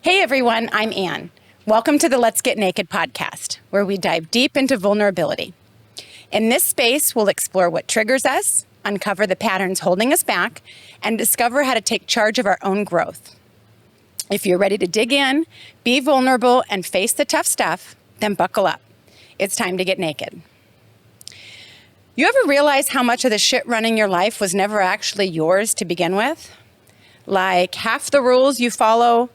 Hey everyone, I'm Ann. Welcome to the Let's Get Naked podcast, where we dive deep into vulnerability. In this space, we'll explore what triggers us, uncover the patterns holding us back, and discover how to take charge of our own growth. If you're ready to dig in, be vulnerable, and face the tough stuff, then buckle up. It's time to get naked. You ever realize how much of the shit running your life was never actually yours to begin with? Like half the rules you follow,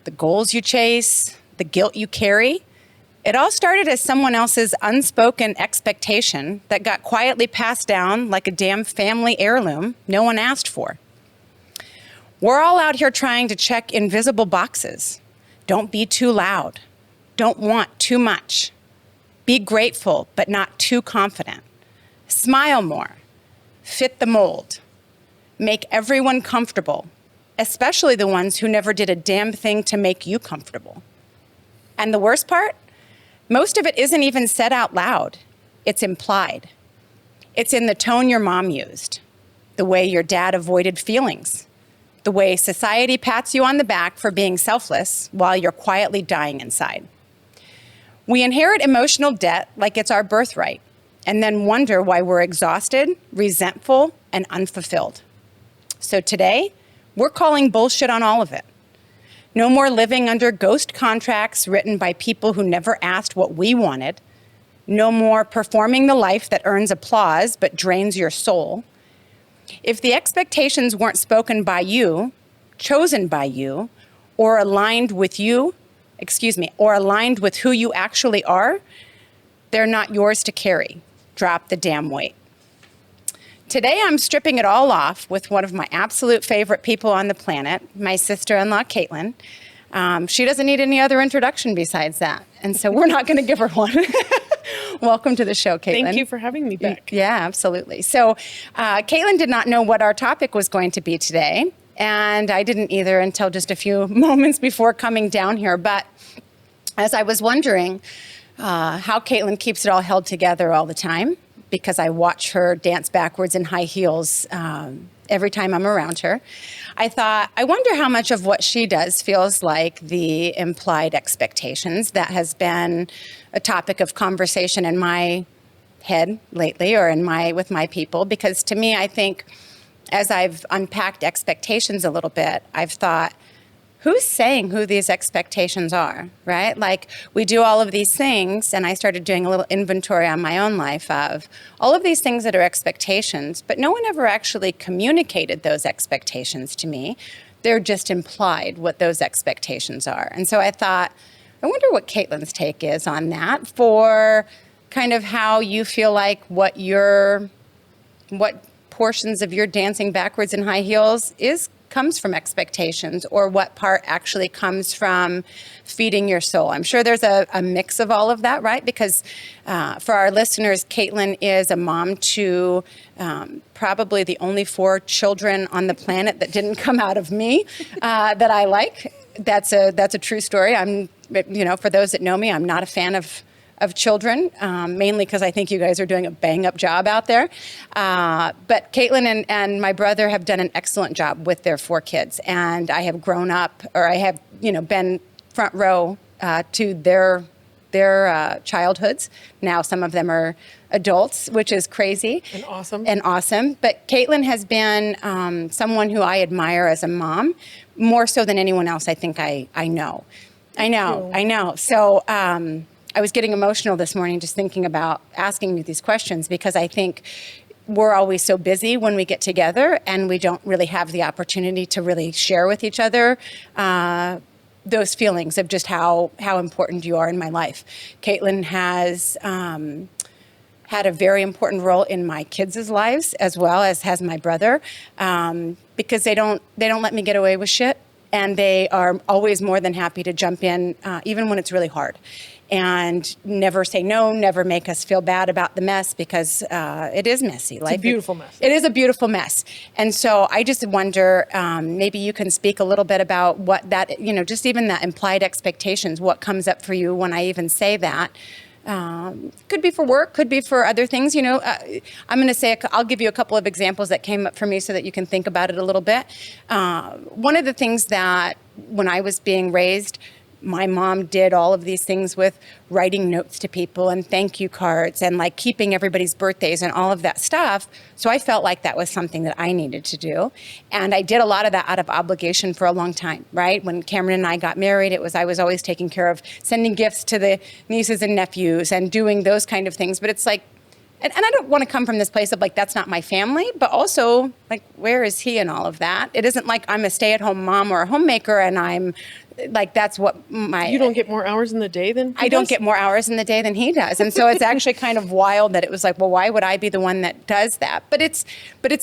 the goals you chase, the guilt you carry, it all started as someone else's unspoken expectation that got quietly passed down like a damn family heirloom no one asked for. We're all out here trying to check invisible boxes. Don't be too loud. Don't want too much. Be grateful, but not too confident. Smile more. Fit the mold. Make everyone comfortable, especially the ones who never did a damn thing to make you comfortable. And the worst part? Most of it isn't even said out loud. It's implied. It's in the tone your mom used, the way your dad avoided feelings, the way society pats you on the back for being selfless while you're quietly dying inside. We inherit emotional debt like it's our birthright, and then wonder why we're exhausted, resentful, and unfulfilled. So today, we're calling bullshit on all of it. No more living under ghost contracts written by people who never asked what we wanted. No more performing the life that earns applause but drains your soul. If the expectations weren't spoken by you, chosen by you, or aligned with who you actually are, they're not yours to carry. Drop the damn weight. Today, I'm stripping it all off with one of my absolute favorite people on the planet, my sister-in-law, Kaitlyn. She doesn't need any other introduction besides that, and so we're not going to give her one. Welcome to the show, Kaitlyn. Thank you for having me back. Yeah, absolutely. So Kaitlyn did not know what our topic was going to be today, and I didn't either until just a few moments before coming down here. But as I was wondering how Kaitlyn keeps it all held together all the time, because I watch her dance backwards in high heels every time I'm around her, I thought, I wonder how much of what she does feels like the implied expectations that has been a topic of conversation in my head lately, or with my people. Because to me, I think as I've unpacked expectations a little bit, I've thought, who's saying who these expectations are, right? Like, we do all of these things, and I started doing a little inventory on my own life of all of these things that are expectations, but no one ever actually communicated those expectations to me. They're just implied what those expectations are. And so I thought, I wonder what Kaitlyn's take is on that, for kind of how you feel like what portions of your dancing backwards in high heels comes from expectations, or what part actually comes from feeding your soul. I'm sure there's a mix of all of that, right? Because for our listeners, Kaitlyn is a mom to probably the only 4 children on the planet that didn't come out of me that I like. That's a true story. For those that know me, I'm not a fan of children, mainly because I think you guys are doing a bang-up job out there. But Kaitlyn and my brother have done an excellent job with their 4 kids. And I have grown up, or I have, been front row to their childhoods. Now some of them are adults, which is crazy. And awesome. But Kaitlyn has been someone who I admire as a mom, more so than anyone else I think I know. I know. So I was getting emotional this morning just thinking about asking you these questions, because I think we're always so busy when we get together, and we don't really have the opportunity to really share with each other those feelings of just how important you are in my life. Kaitlyn has had a very important role in my kids' lives, as well as has my brother, because they don't let me get away with shit, and they are always more than happy to jump in, even when it's really hard. And never say no, never make us feel bad about the mess, because it is messy. It's a beautiful mess. It is a beautiful mess. And so I just wonder, maybe you can speak a little bit about what that, just even that implied expectations, what comes up for you when I even say that. Could be for work, could be for other things. You know, I'm going to say, I'll give you a couple of examples that came up for me so that you can think about it a little bit. One of the things that when I was being raised, my mom did all of these things with writing notes to people and thank you cards and like keeping everybody's birthdays and all of that stuff. So I felt like that was something that I needed to do. And I did a lot of that out of obligation for a long time, right? When Cameron and I got married, I was always taking care of sending gifts to the nieces and nephews and doing those kind of things. But it's like, and I don't want to come from this place of like, that's not my family, but also like, where is he in all of that? It isn't like I'm a stay-at-home mom or a homemaker and I'm like, that's what You don't get more hours in the day than he I don't get more hours in the day than he does. And so it's actually kind of wild that it was like, well, why would I be the one that does that? But it's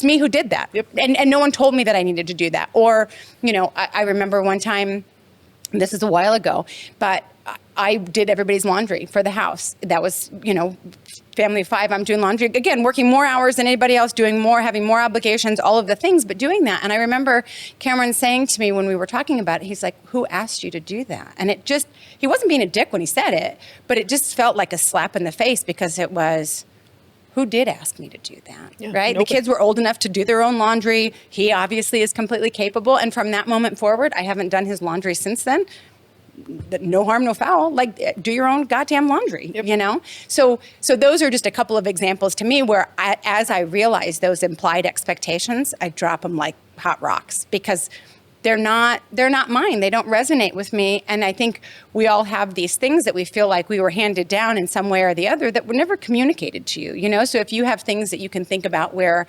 me who did that. Yep. And no one told me that I needed to do that. Or, you know, I remember one time, this is a while ago, but I did everybody's laundry for the house. That was, you know, family of 5, I'm doing laundry. Again, working more hours than anybody else, doing more, having more obligations, all of the things, but doing that. And I remember Cameron saying to me when we were talking about it, he's like, who asked you to do that? And it just, he wasn't being a dick when he said it, but it just felt like a slap in the face because it was, who did ask me to do that, yeah, right? Nobody. The kids were old enough to do their own laundry. He obviously is completely capable. And from that moment forward, I haven't done his laundry since then. No harm, no foul. Like, do your own goddamn laundry, yep. You know? So those are just a couple of examples to me where as I realize those implied expectations, I drop them like hot rocks because they're not mine. They don't resonate with me. And I think we all have these things that we feel like we were handed down in some way or the other that were never communicated to you, you know? So if you have things that you can think about where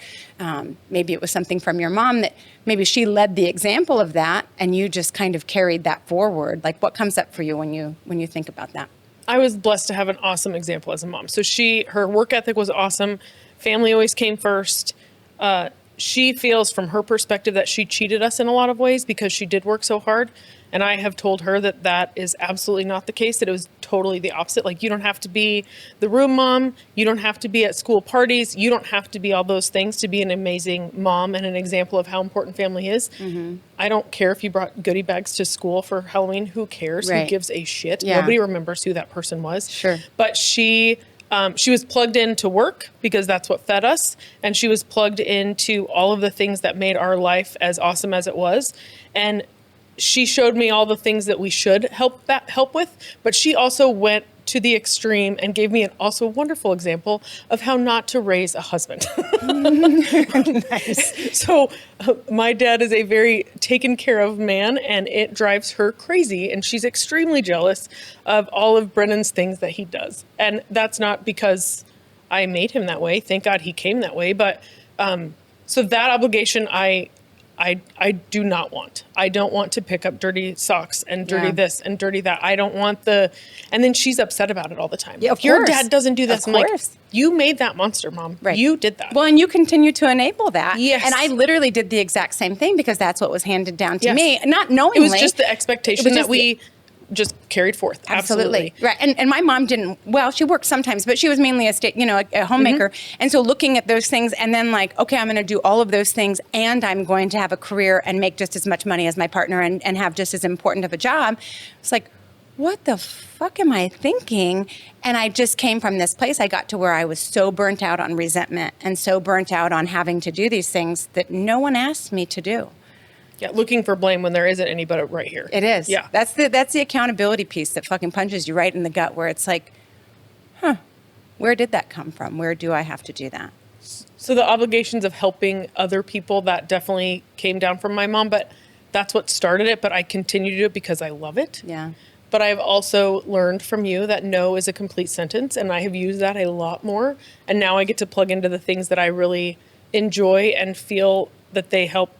maybe it was something from your mom that maybe she led the example of that and you just kind of carried that forward, like what comes up for you when you think about that? I was blessed to have an awesome example as a mom. So her work ethic was awesome. Family always came first. She feels from her perspective that she cheated us in a lot of ways because she did work so hard. And I have told her that that is absolutely not the case, that it was totally the opposite. Like, you don't have to be the room mom. You don't have to be at school parties. You don't have to be all those things to be an amazing mom and an example of how important family is. Mm-hmm. I don't care if you brought goodie bags to school for Halloween. Who cares? Right. Who gives a shit? Yeah. Nobody remembers who that person was. Sure. But she was plugged into work because that's what fed us. And she was plugged into all of the things that made our life as awesome as it was. And she showed me all the things that we should help with. But she also went to the extreme and gave me an also wonderful example of how not to raise a husband. Nice. So my dad is a very taken care of man, and it drives her crazy. And she's extremely jealous of all of Brennan's things that he does. And that's not because I made him that way. Thank God he came that way. But so that obligation I do not want. I don't want to pick up dirty socks and dirty this and dirty that. I don't want and then she's upset about it all the time. Yeah, if your dad doesn't do this, I'm like, course. you made that monster, Mom. Right. You did that. Well, and you continue to enable that. Yes. And I literally did the exact same thing because that's what was handed down to Yes. me, not knowingly. It was just the expectation that we just carried forth. Absolutely. Right. And my mom didn't, well, she worked sometimes, but she was mainly a homemaker. Mm-hmm. And so looking at those things and then like, okay, I'm going to do all of those things and I'm going to have a career and make just as much money as my partner and have just as important of a job. It's like, what the fuck am I thinking? And I just came from this place. I got to where I was so burnt out on resentment and so burnt out on having to do these things that no one asked me to do. Yeah, looking for blame when there isn't any but right here. It is. Yeah. That's the accountability piece that fucking punches you right in the gut where it's like, where did that come from? Where do I have to do that? So the obligations of helping other people, that definitely came down from my mom, but that's what started it. But I continue to do it because I love it. Yeah. But I've also learned from you that no is a complete sentence, and I have used that a lot more. And now I get to plug into the things that I really enjoy and feel that they help,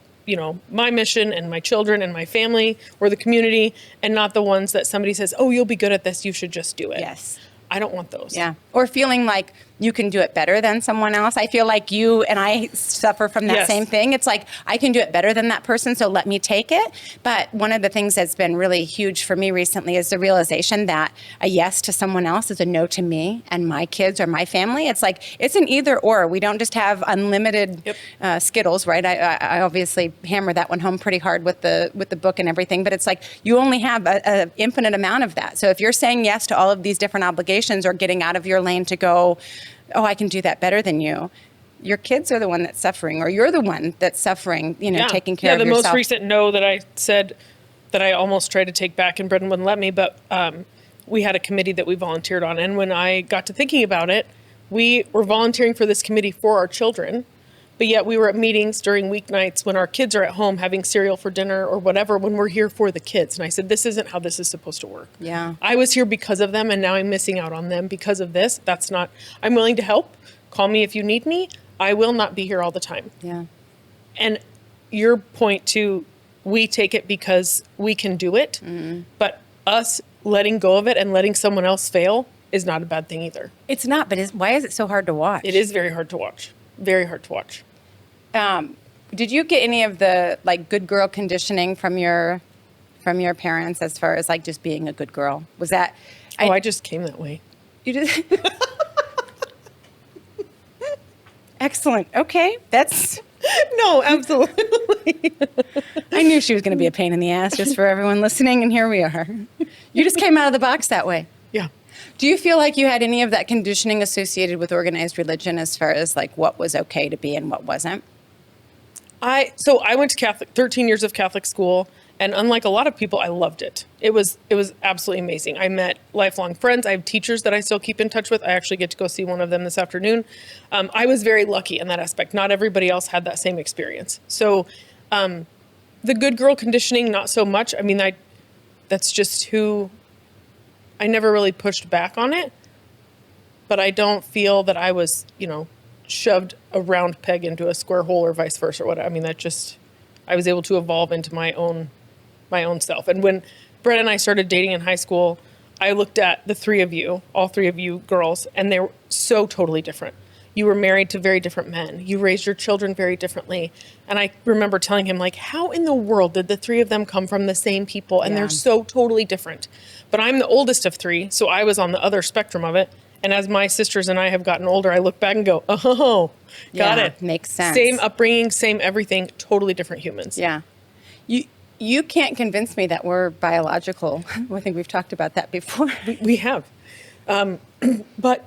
my mission and my children and my family or the community, and not the ones that somebody says, oh, you'll be good at this, you should just do it. Yes. I don't want those. Yeah. Or feeling like you can do it better than someone else. I feel like you and I suffer from that Yes. same thing. It's like, I can do it better than that person, so let me take it. But one of the things that's been really huge for me recently is the realization that a yes to someone else is a no to me and my kids or my family. It's like, it's an either or. We don't just have unlimited Skittles, right? I obviously hammer that one home pretty hard with the book and everything, but it's like, you only have an infinite amount of that. So if you're saying yes to all of these different obligations or getting out of your lane to go, oh, I can do that better than you, your kids are the one that's suffering, or you're the one that's suffering, taking care of yourself. Yeah, the most recent no that I said that I almost tried to take back and Brendan wouldn't let me, but we had a committee that we volunteered on. And when I got to thinking about it, we were volunteering for this committee for our children, but yet we were at meetings during weeknights when our kids are at home having cereal for dinner or whatever, when we're here for the kids. And I said, this isn't how this is supposed to work. Yeah. I was here because of them, and now I'm missing out on them because of this. That's not, I'm willing to help. Call me if you need me. I will not be here all the time. Yeah. And your point too, we take it because we can do it, but us letting go of it and letting someone else fail is not a bad thing either. It's not, but why is it so hard to watch? It is very hard to watch. Very hard to watch. Did you get any of the good girl conditioning from your parents as far as just being a good girl? Was that? I just came that way. You did. Excellent. Okay, that's. No, absolutely. I knew she was going to be a pain in the ass just for everyone listening, and here we are. You just came out of the box that way. Yeah. Do you feel like you had any of that conditioning associated with organized religion as far as what was okay to be and what wasn't? So I went to 13 years of Catholic school, and unlike a lot of people, I loved it. It was absolutely amazing. I met lifelong friends. I have teachers that I still keep in touch with. I actually get to go see one of them this afternoon. I was very lucky in that aspect. Not everybody else had that same experience. So the good girl conditioning, not so much. I mean, that's just who, I never really pushed back on it, but I don't feel that I was, shoved a round peg into a square hole or vice versa or whatever. I mean, I was able to evolve into my own self. And when Brett and I started dating in high school, I looked at the three of you, all three of you girls, and they were so totally different. You were married to very different men. You raised your children very differently. And I remember telling him, how in the world did the three of them come from the same people? And they're so totally different. But I'm the oldest of three, so I was on the other spectrum of it. And as my sisters and I have gotten older, I look back and go, oh, got it. Makes sense. Same upbringing, same everything, totally different humans. Yeah. You can't convince me that we're biological. I think we've talked about that before. We have. But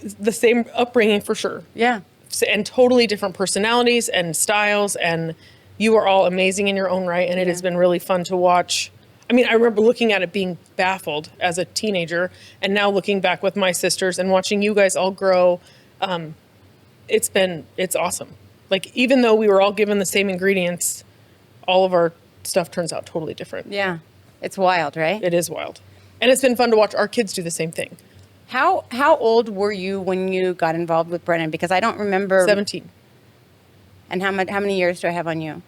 the same upbringing for sure. Yeah. And totally different personalities and styles. And you are all amazing in your own right. And it has been really fun to watch. I mean, I remember looking at it being baffled as a teenager, and now looking back with my sisters and watching you guys all grow. It's awesome. Even though we were all given the same ingredients, all of our stuff turns out totally different. Yeah. It's wild, right? It is wild. And it's been fun to watch our kids do the same thing. How old were you when you got involved with Brennan? Because I don't remember. 17. And how many years do I have on you?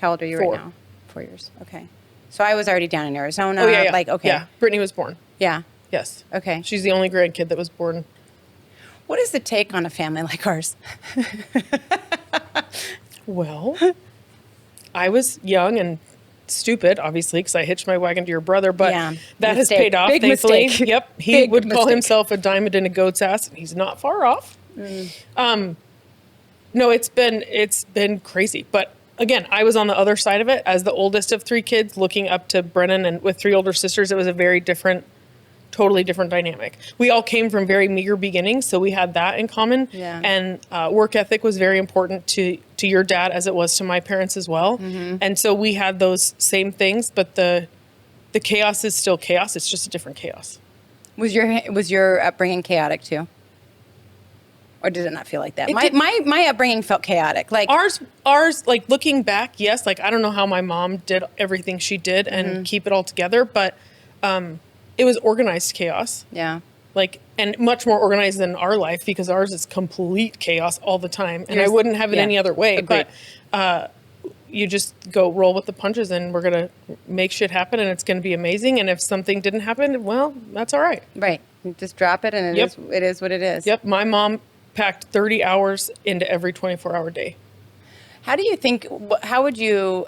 How old are you 4. right now? 4 years. Okay. So I was already down in Arizona. Oh, yeah. Okay. Yeah. Brittany was born. Yeah. Yes. Okay. She's the only grandkid that was born. What is the take on a family like ours? Well, I was young and stupid, obviously, because I hitched my wagon to your brother, but that has paid off, Big thankfully. mistake. Yep. He would call himself a diamond in a goat's ass, and he's not far off. No, it's been crazy. But again, I was on the other side of it as the oldest of 3 kids, looking up to Brennan, and with 3 older sisters, it was a very different, totally different dynamic. We all came from very meager beginnings, so we had that in common. Yeah. And work ethic was very important to your dad as it was to my parents as well. Mm-hmm. And so we had those same things, but the chaos is still chaos. It's just a different chaos. Was your upbringing chaotic too? Or did it not feel like that? My upbringing felt chaotic. Ours, looking back, yes. I don't know how my mom did everything she did and keep it all together, but it was organized chaos. Yeah. And much more organized than our life, because ours is complete chaos all the time. And I wouldn't have it any other way. Agreed. But you just go roll with the punches, and we're going to make shit happen, and it's going to be amazing. And if something didn't happen, well, that's all right. Right. You just drop it and it is what it is. Yep. My mom packed 30 hours into every 24-hour day. How do you think, how would you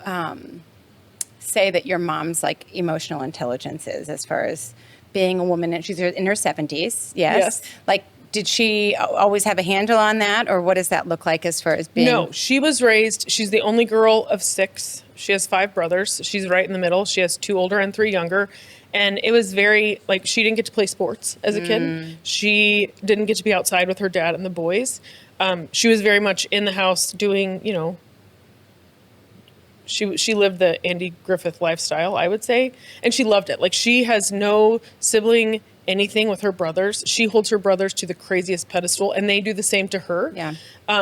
say that your mom's like emotional intelligence is as far as being a woman? And she's in her 70s. Yes. Like, did she always have a handle on that, or what does that look like as far as being? No, she was raised, she's the only girl of 6. She has 5 brothers. She's right in the middle. She has 2 older and 3 younger. And it was very, like, she didn't get to play sports as a kid. She didn't get to be outside with her dad and the boys. She was very much in the house doing, you know, she lived the Andy Griffith lifestyle, I would say. And she loved it. Like, she has no sibling anything with her brothers. She holds her brothers to the craziest pedestal, and they do the same to her. Yeah.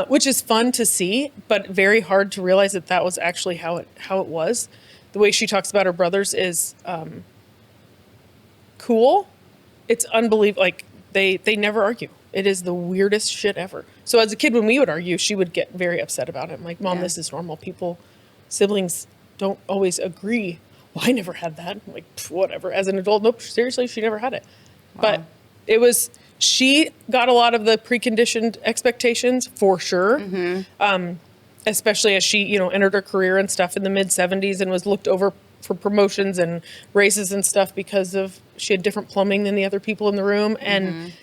Which is fun to see, but very hard to realize that that was actually how it was. The way she talks about her brothers is cool. It's unbelievable. Like, they never argue. It is the weirdest shit ever. So as a kid, when we would argue, she would get very upset about it. I'm like, Mom, this is normal. Siblings don't always agree. Well, I never had that. I'm like, whatever. As an adult, nope, seriously, she never had it. Wow. But she got a lot of the preconditioned expectations for sure. Especially as she, you know, entered her career and stuff in the mid 70s and was looked over for promotions and raises and stuff because of, she had different plumbing than the other people in the room. And,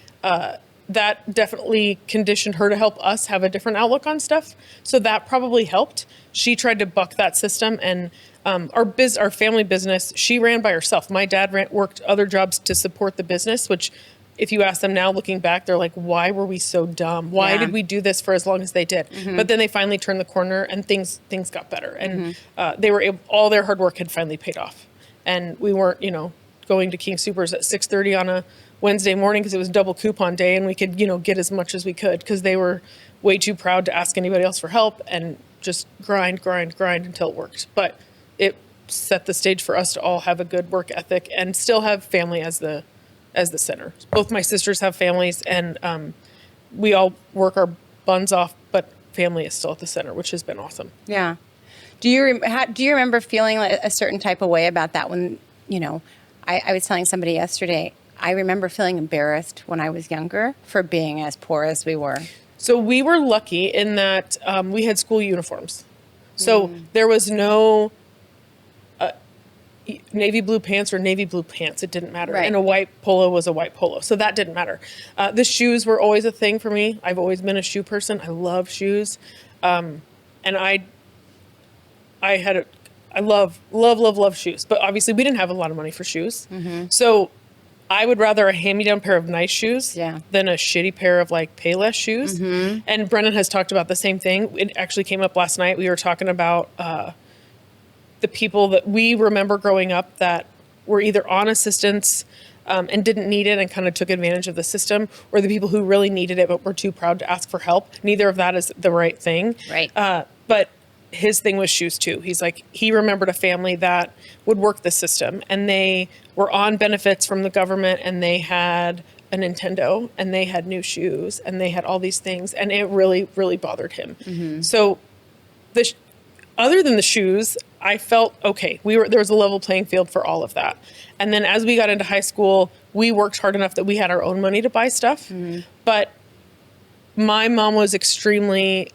that definitely conditioned her to help us have a different outlook on stuff. So that probably helped. She tried to buck that system, and our family business, she ran by herself. My dad worked other jobs to support the business, which if you ask them now looking back, they're like, why were we so dumb? Why did we do this for as long as they did? But then they finally turned the corner and things got better. And they were all their hard work had finally paid off. And we weren't, you know, going to King Soopers at 6:30 on a Wednesday morning because it was double coupon day and we could, you know, get as much as we could because they were way too proud to ask anybody else for help and just grind until it worked. But it set the stage for us to all have a good work ethic and still have family as the center. Both my sisters have families, and we all work our buns off, but family is still at the center, which has been awesome. Yeah. Do you remember feeling like a certain type of way about that when, you know, I was telling somebody yesterday, I remember feeling embarrassed when I was younger for being as poor as we were. So we were lucky in that we had school uniforms. So there was no navy blue pants or navy blue pants. It didn't matter. Right. And a white polo was a white polo. So that didn't matter. The shoes were always a thing for me. I've always been a shoe person. I love shoes. And I love shoes. But obviously we didn't have a lot of money for shoes. So I would rather a hand-me-down pair of nice shoes than a shitty pair of like Payless shoes. And Brennan has talked about the same thing. It actually came up last night. We were talking about the people that we remember growing up that were either on assistance and didn't need it and kind of took advantage of the system, or the people who really needed it but were too proud to ask for help. Neither of that is the right thing. Right. But his thing was shoes too. He's like, he remembered a family that would work the system and they were on benefits from the government and they had a Nintendo and they had new shoes and they had all these things, and it really, really bothered him. So other than the shoes, I felt okay. There was a level playing field for all of that. And then as we got into high school, we worked hard enough that we had our own money to buy stuff. But my mom was extremely,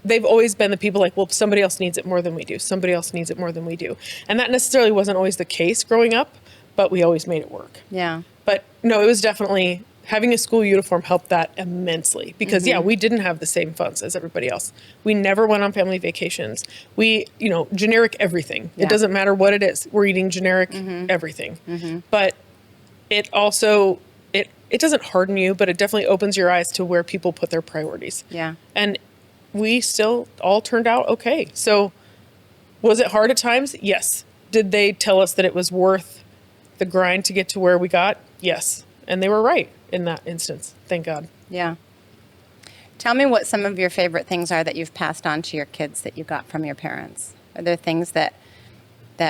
they've always been the people like, well, somebody else needs it more than we do. Somebody else needs it more than we do. And that necessarily wasn't always the case growing up, but we always made it work. Yeah. But no, it was definitely, having a school uniform helped that immensely because we didn't have the same funds as everybody else. We never went on family vacations. We, you know, generic everything. It doesn't matter what it is. We're eating generic everything. But it also, it doesn't harden you, but it definitely opens your eyes to where people put their priorities. Yeah. And we still all turned out okay. So was it hard at times? Yes. Did they tell us that it was worth the grind to get to where we got? Yes. And they were right in that instance. Thank God. Yeah. Tell me what some of your favorite things are that you've passed on to your kids that you got from your parents. Are there things that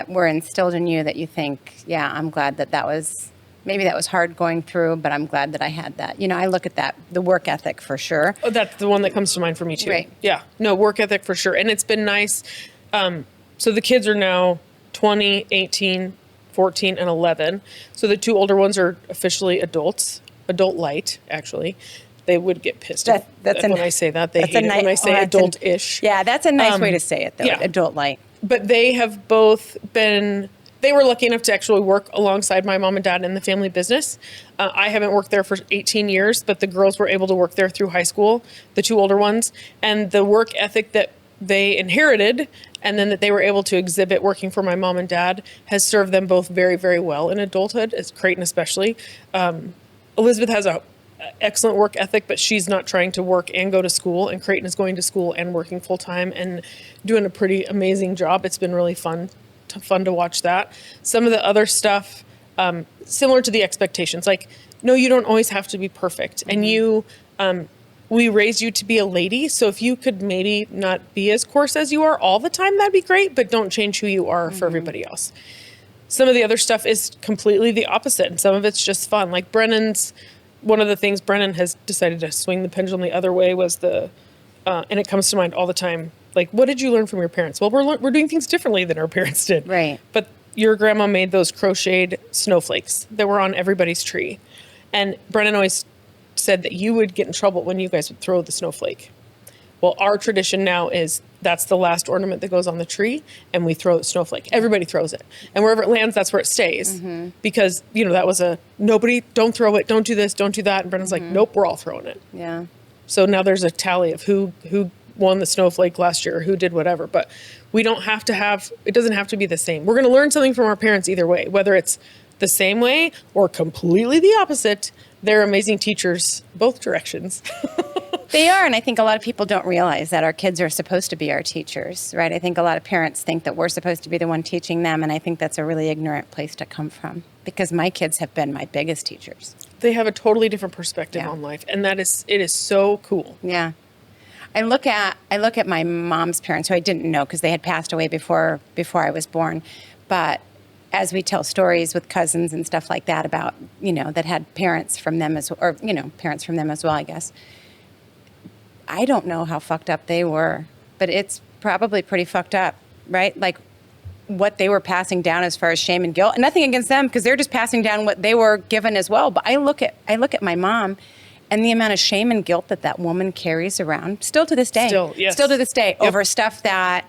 were instilled in you that you think, yeah, I'm glad that was, maybe that was hard going through, but I'm glad that I had that. You know, I look at that, the work ethic for sure. Oh, that's the one that comes to mind for me too. Right. Yeah. No, work ethic for sure. And it's been nice. So the kids are now 20, 18, 14, and 11. So the 2 older ones are officially adults. adult light, actually. They would get pissed When I say that. They hate it when I say adult-ish. Yeah, that's a nice way to say it, though, yeah. adult light. But they have both been... They were lucky enough to actually work alongside my mom and dad in the family business. I haven't worked there for 18 years, but the girls were able to work there through high school, the two older ones. And the work ethic that they inherited and then that they were able to exhibit working for my mom and dad has served them both very, very well in adulthood, as Creighton especially. Elizabeth has a excellent work ethic, but she's not trying to work and go to school. And Creighton is going to school and working full time and doing a pretty amazing job. It's been really fun to watch that. Some of the other stuff, similar to the expectations, like, no, you don't always have to be perfect. And you, we raised you to be a lady. So if you could maybe not be as coarse as you are all the time, that'd be great, but don't change who you are for everybody else. Some of the other stuff is completely the opposite. And some of it's just fun. Like one of the things Brennan has decided to swing the pendulum the other way was and it comes to mind all the time. Like, what did you learn from your parents? Well, we're doing things differently than our parents did. Right. But your grandma made those crocheted snowflakes that were on everybody's tree. And Brennan always said that you would get in trouble when you guys would throw the snowflake. Well, our tradition now is that's the last ornament that goes on the tree, and we throw the snowflake. Everybody throws it. And wherever it lands, that's where it stays. Because, that was nobody, don't throw it, don't do this, don't do that. And Brennan's like, nope, we're all throwing it. Yeah. So now there's a tally of who won the snowflake last year, or who did whatever. But we don't have to it doesn't have to be the same. We're going to learn something from our parents either way, whether it's the same way or completely the opposite. They're amazing teachers, both directions. They are, and I think a lot of people don't realize that our kids are supposed to be our teachers, right? I think a lot of parents think that we're supposed to be the one teaching them, and I think that's a really ignorant place to come from, because my kids have been my biggest teachers. They have a totally different perspective on life, and it is so cool. Yeah. I look at my mom's parents, who I didn't know because they had passed away before I was born, but as we tell stories with cousins and stuff like that about, that had parents from them parents from them as well, I guess. I don't know how fucked up they were, but it's probably pretty fucked up, right? Like what they were passing down as far as shame and guilt. And nothing against them, because they're just passing down what they were given as well. But I look at my mom and the amount of shame and guilt that woman carries around still to this day. Still to this day, over stuff that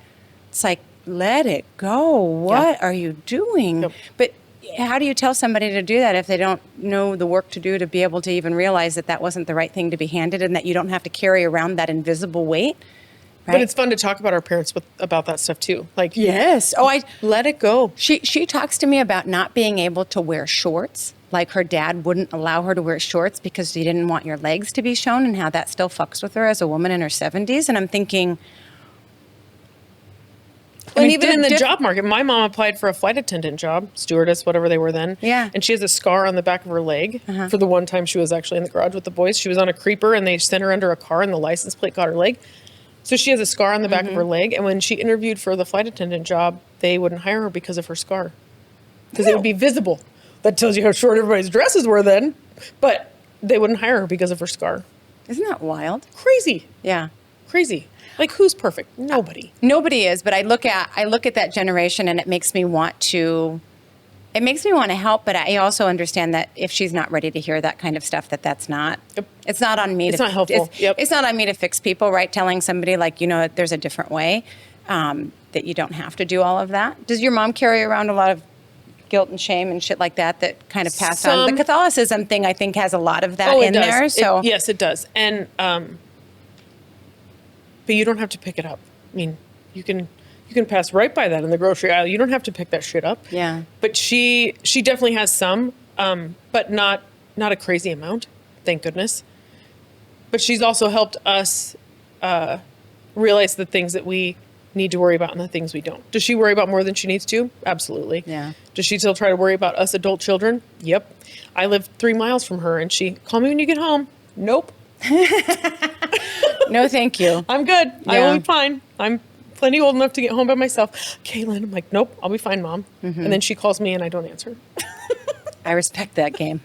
it's like, let it go. What are you doing? Yep. But how do you tell somebody to do that if they don't know the work to do to be able to even realize that wasn't the right thing to be handed, and that you don't have to carry around that invisible weight? Right? But it's fun to talk about our parents about that stuff too. Like, yes. Oh, I let it go. She talks to me about not being able to wear shorts. Like her dad wouldn't allow her to wear shorts because he didn't want your legs to be shown, and how that still fucks with her as a woman in her 70s. And I'm thinking, and even in the job market, my mom applied for a flight attendant job, stewardess, whatever they were then. Yeah. And she has a scar on the back of her leg for the one time she was actually in the garage with the boys. She was on a creeper and they sent her under a car and the license plate caught her leg. So she has a scar on the back of her leg. And when she interviewed for the flight attendant job, they wouldn't hire her because of her scar. Because it would be visible. That tells you how short everybody's dresses were then. But they wouldn't hire her because of her scar. Isn't that wild? Crazy. Yeah. Crazy. Like, who's perfect? Nobody. Nobody is, but I look at that generation and it makes me want to help, but I also understand that if she's not ready to hear that kind of stuff, that's not, it's not on me. It's not helpful. It's not on me to fix people, right? Telling somebody like, there's a different way, that you don't have to do all of that. Does your mom carry around a lot of guilt and shame and shit like that kind of passed on? The Catholicism thing, I think, has a lot of that in there. So yes, it does. And, but you don't have to pick it up. I mean, you can pass right by that in the grocery aisle. You don't have to pick that shit up. Yeah. But she definitely has some, but not a crazy amount, thank goodness. But she's also helped us realize the things that we need to worry about and the things we don't. Does she worry about more than she needs to? Absolutely. Yeah. Does she still try to worry about us adult children? Yep. I live 3 miles from her and she, call me when you get home. Nope. No, thank you. I'm good. Yeah. I will be fine. I'm plenty old enough to get home by myself. Kaitlyn, I'm like, nope, I'll be fine, Mom. And then she calls me and I don't answer. I respect that game.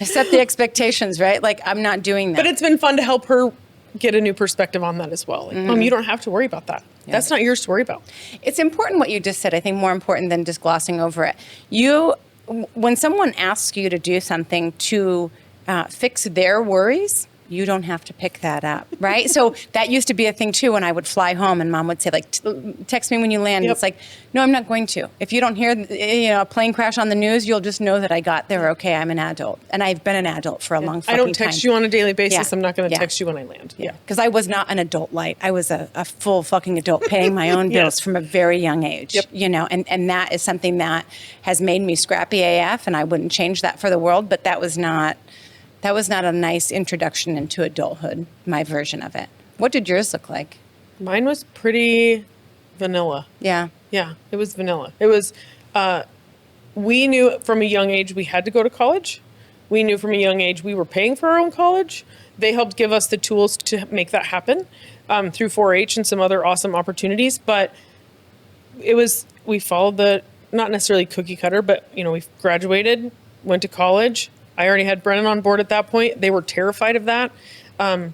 I set the expectations, right? Like, I'm not doing that. But it's been fun to help her get a new perspective on that as well. Like, Mom, you don't have to worry about that. Yeah. That's not yours to worry about. It's important what you just said. I think more important than just glossing over it. When someone asks you to do something to fix their worries, you don't have to pick that up, right? So that used to be a thing too when I would fly home and mom would say like, text me when you land. Yep. It's like, no, I'm not going to. If you don't hear a plane crash on the news, you'll just know that I got there okay. I'm an adult. And I've been an adult for a long fucking time. I don't text you on a daily basis. Yeah. I'm not going to Yeah. text you when I land. Yeah. Because I was not an adult light. I was a full fucking adult paying my own bills from a very young age, Yep. and that is something that has made me scrappy AF, and I wouldn't change that for the world, but that was not a nice introduction into adulthood, my version of it. What did yours look like? Mine was pretty vanilla. Yeah. Yeah, it was vanilla. It was, we knew from a young age we had to go to college. We knew from a young age we were paying for our own college. They helped give us the tools to make that happen through 4-H and some other awesome opportunities. But we followed the, not necessarily cookie cutter, but, we graduated, went to college. I already had Brennan on board at that point. They were terrified of that. And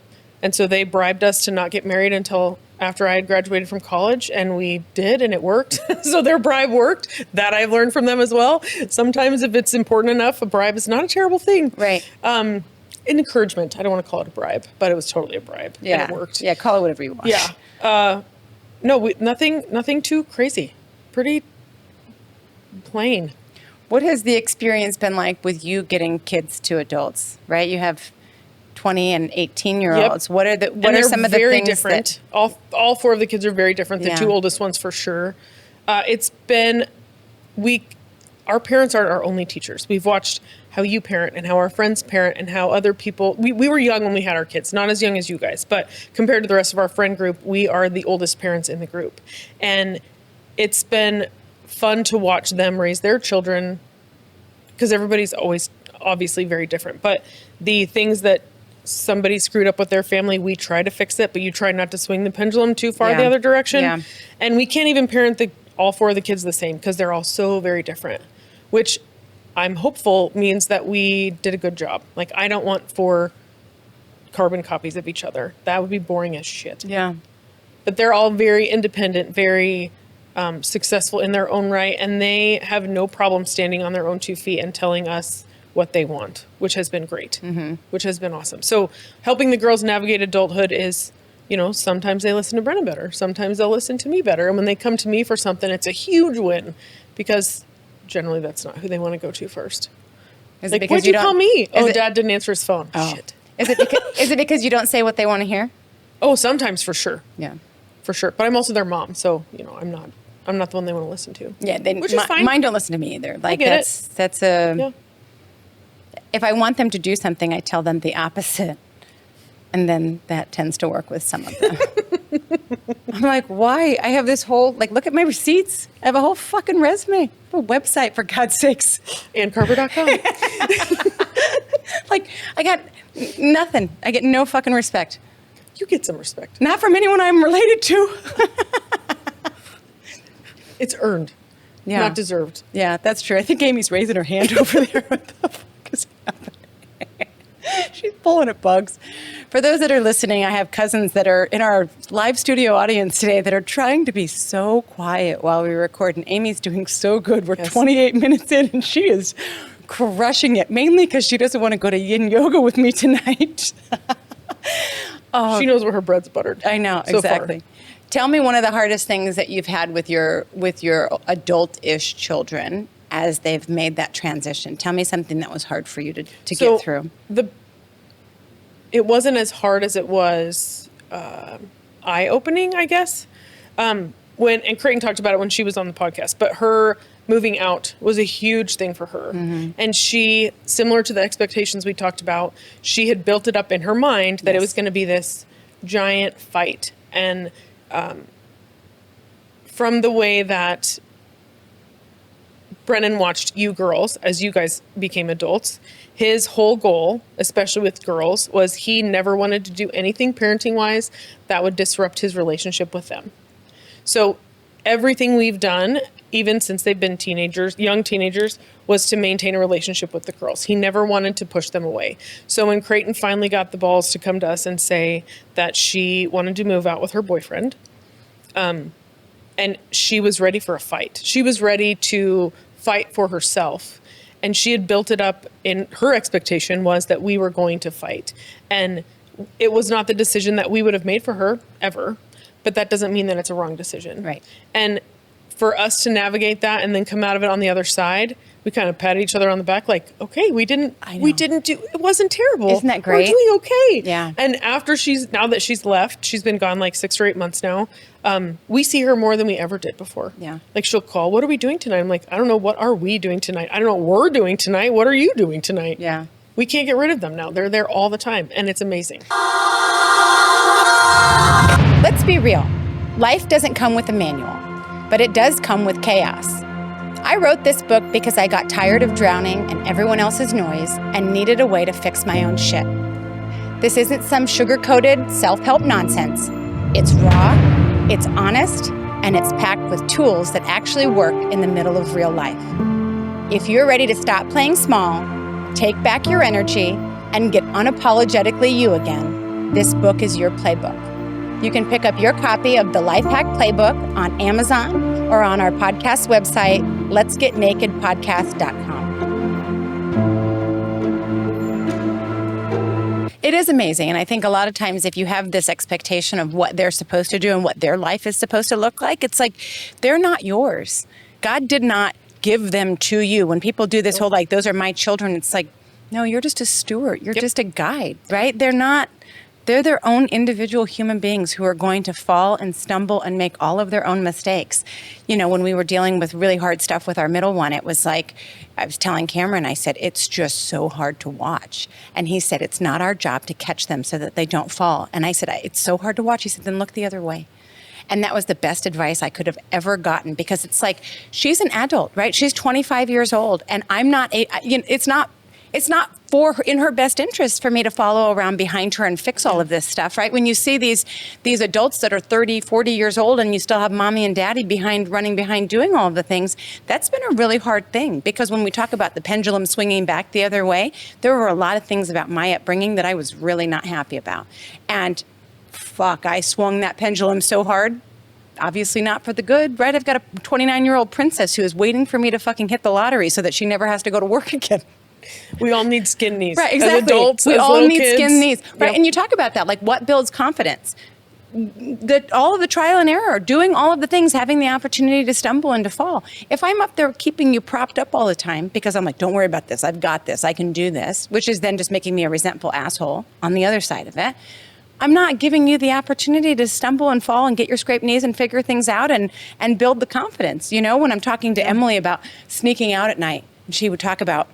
so they bribed us to not get married until after I had graduated from college, and we did, and it worked. So their bribe worked. That I've learned from them as well. Sometimes if it's important enough, a bribe is not a terrible thing. Right. An encouragement. I don't want to call it a bribe, but it was totally a bribe. Yeah. And it worked. Yeah, call it whatever you want. Yeah. No, nothing too crazy. Pretty plain. What has the experience been like with you getting kids to adults, right? You have 20 and 18-year-olds. Yep. What are some of the very things different. All 4 of the kids are very different. The Yeah. 2 oldest ones for sure. It's been our parents aren't our only teachers. We've watched how you parent and how our friends parent and how other people, we were young when we had our kids, not as young as you guys, but compared to the rest of our friend group, we are the oldest parents in the group. And it's been fun to watch them raise their children, because everybody's always obviously very different. But the things that somebody screwed up with their family, we try to fix it, but you try not to swing the pendulum too far Yeah. the other direction. Yeah. And we can't even parent all 4 of the kids the same because they're all so very different, which I'm hopeful means that we did a good job. Like, I don't want 4 carbon copies of each other. That would be boring as shit. Yeah. But they're all very independent, very successful in their own right, and they have no problem standing on their own 2 feet and telling us what they want, which has been great, which has been awesome. So helping the girls navigate adulthood is, sometimes they listen to Brenna better. Sometimes they'll listen to me better. And when they come to me for something, it's a huge win, because generally that's not who they want to go to first. Is Like, it because why'd you call me? Oh, it- Dad didn't answer his phone. Oh. Shit. Is it because you don't say what they want to hear? Oh, sometimes for sure. Yeah. For sure. But I'm also their mom, so, I'm not the one they want to listen to. Yeah, Which is fine. Mine don't listen to me either. Like, get that's a. Yeah. If I want them to do something, I tell them the opposite, and then that tends to work with some of them. I'm like, why? I have this whole look at my receipts. I have a whole fucking resume, I have a website, for God's sakes. And Carver.com. Like, I got nothing. I get no fucking respect. You get some respect. Not from anyone I'm related to. It's earned, Yeah. not deserved. Yeah, that's true. I think Amy's raising her hand over there. What the fuck is happening? She's pulling at bugs. For those that are listening, I have cousins that are in our live studio audience today that are trying to be so quiet while we record, and Amy's doing so good. We're Yes. 28 minutes in, and she is crushing it, mainly because she doesn't want to go to yin yoga with me tonight. She knows where her bread's buttered. I know, so far. exactly. Tell me one of the hardest things that you've had with your adult-ish children as they've made that transition. Tell me something that was hard for you to get through. It wasn't as hard as it was eye-opening, I guess. And Creighton talked about it when she was on the podcast, but her moving out was a huge thing for her. Mm-hmm. And she, similar to the expectations we talked about, she had built it up in her mind that it was going to be this giant fight. And from the way that Brennan watched you girls as you guys became adults, his whole goal, especially with girls, was he never wanted to do anything parenting-wise that would disrupt his relationship with them. So everything we've done, even since they've been young teenagers, was to maintain a relationship with the girls. He never wanted to push them away. So when Creighton finally got the balls to come to us and say that she wanted to move out with her boyfriend, and she was ready for a fight. She was ready to fight for herself. And she had built it up in her expectation was that we were going to fight. And it was not the decision that we would have made for her ever, but that doesn't mean that it's a wrong decision. Right. And for us to navigate that and then come out of it on the other side, we kind of patted each other on the back like, okay, it wasn't terrible. Isn't that great? We're doing okay. Yeah. And now that she's left, she's been gone like 6 or 8 months now. We see her more than we ever did before. Yeah. Like she'll call, what are we doing tonight? I'm like, I don't know. What are we doing tonight? I don't know what we're doing tonight. What are you doing tonight? Yeah. We can't get rid of them now. They're there all the time. And it's amazing. Let's be real. Life doesn't come with a manual, but it does come with chaos. I wrote this book because I got tired of drowning in everyone else's noise and needed a way to fix my own shit. This isn't some sugar-coated self-help nonsense. It's raw, it's honest, and it's packed with tools that actually work in the middle of real life. If you're ready to stop playing small, take back your energy, and get unapologetically you again, this book is your playbook. You can pick up your copy of the Life Hack Playbook on Amazon or on our podcast website, letsgetnakedpodcast.com. It is amazing. And I think a lot of times if you have this expectation of what they're supposed to do and what their life is supposed to look like, it's like they're not yours. God did not give them to you. When people do this whole like, those are my children, it's like, no, you're just a steward. You're just a guide, right? They're their own individual human beings who are going to fall and stumble and make all of their own mistakes. You know, when we were dealing with really hard stuff with our middle one, it was like, I was telling Cameron, I said, it's just so hard to watch. And he said, it's not our job to catch them so that they don't fall. And I said, it's so hard to watch. He said, then look the other way. And that was the best advice I could have ever gotten, because it's like, she's an adult, right? She's 25 years old and I'm not, it's not in her best interest for me to follow around behind her and fix all of this stuff, right? When you see these adults that are 30, 40 years old and you still have mommy and daddy running behind doing all of the things, that's been a really hard thing. Because when we talk about the pendulum swinging back the other way, there were a lot of things about my upbringing that I was really not happy about. And fuck, I swung that pendulum so hard. Obviously not for the good, right? I've got a 29-year-old princess who is waiting for me to fucking hit the lottery so that she never has to go to work again. We all need skin knees. Right, exactly. As adults, we as all little need kids. skin knees. Right, Yep. and you talk about that, like what builds confidence? All of the trial and error, doing all of the things, having the opportunity to stumble and to fall. If I'm up there keeping you propped up all the time because I'm like, don't worry about this, I've got this, I can do this, which is then just making me a resentful asshole on the other side of it, I'm not giving you the opportunity to stumble and fall and get your scraped knees and figure things out and build the confidence. You know, when I'm talking to Emily about sneaking out at night, she would talk about,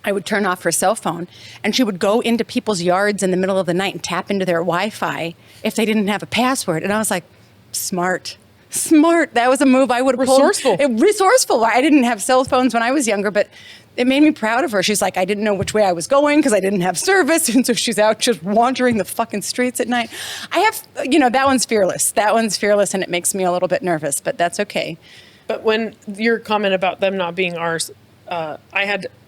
I would turn off her cell phone and she would go into people's yards in the middle of the night and tap into their Wi-Fi if they didn't have a password. And I was like, smart. That was a move I would have pulled. Resourceful. I didn't have cell phones when I was younger, but it made me proud of her. She's like, I didn't know which way I was going because I didn't have service. And so she's out just wandering the fucking streets at night. I have, that one's fearless. And it makes me a little bit nervous, but that's okay. But when your comment about them not being ours,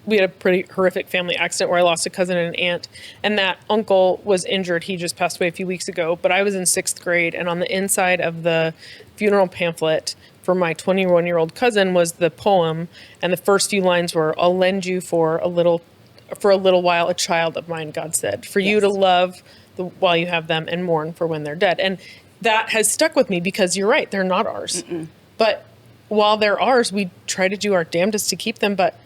we had a pretty horrific family accident where I lost a cousin and an aunt, and that uncle was injured. He just passed away a few weeks ago, but I was in 6th grade, and on the inside of the funeral pamphlet for my 21-year-old cousin was the poem, and the first few lines were, I'll lend you for a little while a child of mine, God said, for you to love while you have them and mourn for when they're dead. And that has stuck with me because you're right, they're not ours. Mm-mm. But while they're ours, we try to do our damnedest to keep them, but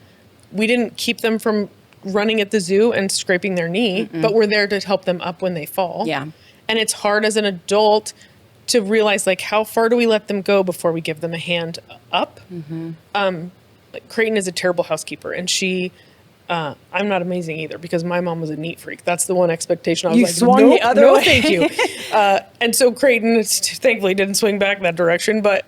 we didn't keep them from running at the zoo and scraping their knee, but we're there to help them up when they fall. Yeah. And it's hard as an adult to realize, like, how far do we let them go before we give them a hand up? Mm-hmm. Creighton is a terrible housekeeper, and I'm not amazing either because my mom was a neat freak. That's the one expectation. I was swung the other way. Thank you. And so Creighton thankfully didn't swing back that direction, but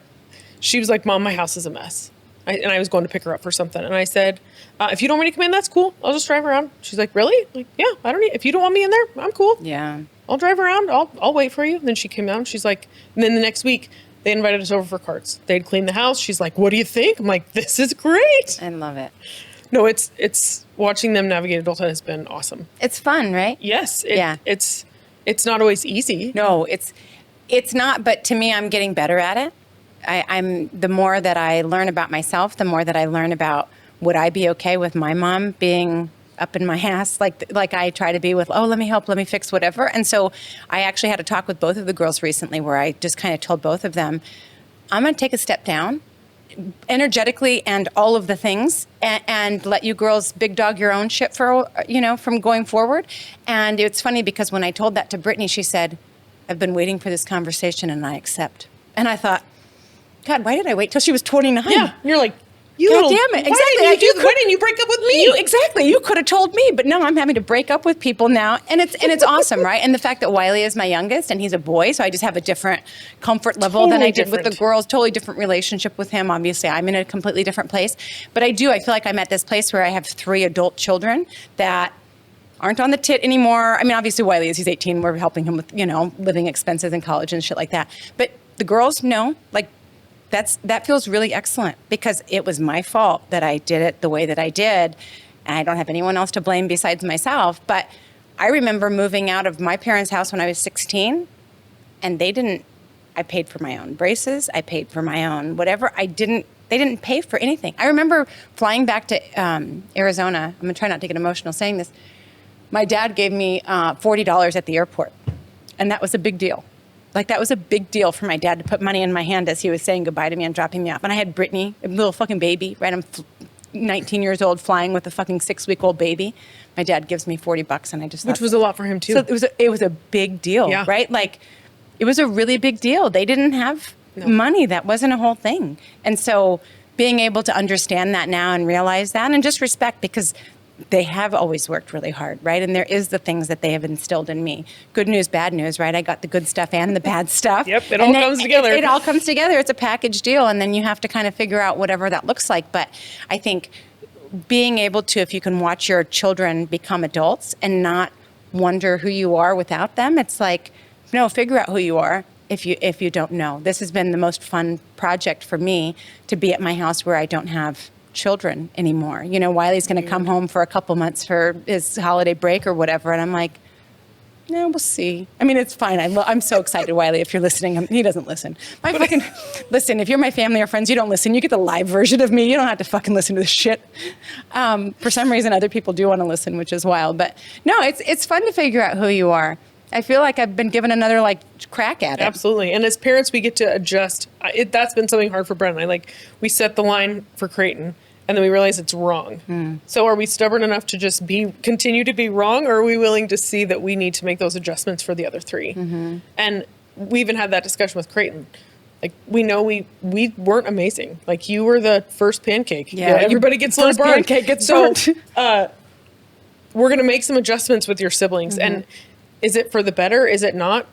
she was like, Mom, my house is a mess. And I was going to pick her up for something. And I said, if you don't want me to come in, that's cool. I'll just drive around. She's like, really? I'm like, yeah, I don't need, if you don't want me in there, I'm cool. Yeah. I'll drive around. I'll wait for you. And then she came down. She's like, and then the next week they invited us over for cards. They'd clean the house. She's like, what do you think? I'm like, this is great. I love it. No, it's watching them navigate adulthood has been awesome. It's fun, right? Yes. Yeah. It's not always easy. No, it's not, but to me, I'm getting better at it. I'm the more that I learn about myself, the more that I learn about would I be okay with my mom being up in my ass like I try to be with, oh, let me help, let me fix whatever. And so I actually had a talk with both of the girls recently where I just kind of told both of them, I'm going to take a step down energetically and all of the things and let you girls big dog your own shit for, from going forward. And it's funny because when I told that to Brittany, she said, I've been waiting for this conversation and I accept. And I thought, God, why did I wait till she was 29? Yeah. You're like, God damn it. Exactly. Why didn't you break up with me? Exactly. You could have told me, but no, I'm having to break up with people now. And it's awesome, right? And the fact that Wiley is my youngest and he's a boy, so I just have a different comfort level than I did with the girls, totally different relationship with him. Obviously, I'm in a completely different place. But I feel like I'm at this place where I have 3 adult children that aren't on the tit anymore. I mean, obviously Wiley is, he's 18. We're helping him with, living expenses in college and shit like that. But the girls, no, like, that feels really excellent because it was my fault that I did it the way that I did. And I don't have anyone else to blame besides myself. But I remember moving out of my parents' house when I was 16 and I paid for my own braces. I paid for my own whatever. They didn't pay for anything. I remember flying back to Arizona. I'm gonna try not to get emotional saying this. My dad gave me $40 at the airport and that was a big deal. Like, that was a big deal for my dad to put money in my hand as he was saying goodbye to me and dropping me off. And I had Brittany, a little fucking baby, right? I'm 19 years old flying with a fucking 6-week-old baby. My dad gives me $40 and I just thought, which was a lot for him too. So it was a big deal, right? Like, it was a really big deal. They didn't have money. That wasn't a whole thing. And so being able to understand that now and realize that and just respect, because they have always worked really hard, right? And there is the things that they have instilled in me. Good news, bad news, right? I got the good stuff and the bad stuff. Yep, it all comes together. It all comes together. It's a package deal, and then you have to kind of figure out whatever that looks like. But I think being able to, if you can watch your children become adults and not wonder who you are without them, it's like, no, figure out who you are. If you don't know. This has been the most fun project for me, to be at my house where I don't have children anymore. Wiley's going to come home for a couple months for his holiday break or whatever, and I'm like, no, we'll see. I mean, it's fine. I'm so excited, Wiley, if you're listening. He doesn't listen. Listen, if you're my family or friends, you don't listen. You get the live version of me. You don't have to fucking listen to this shit. For some reason, other people do want to listen, which is wild. But no, it's fun to figure out who you are. I feel like I've been given another crack at it. Absolutely. And as parents, we get to adjust. That's been something hard for Brennan. We set the line for Creighton and then we realize it's wrong. So are we stubborn enough to just continue to be wrong, or are we willing to see that we need to make those adjustments for the other 3? And we even had that discussion with Creighton. We know we weren't amazing. You were the first pancake. Yeah, everybody gets a little burned. Pancake gets burnt. We're going to make some adjustments with your siblings. And is it for the better? Is it not?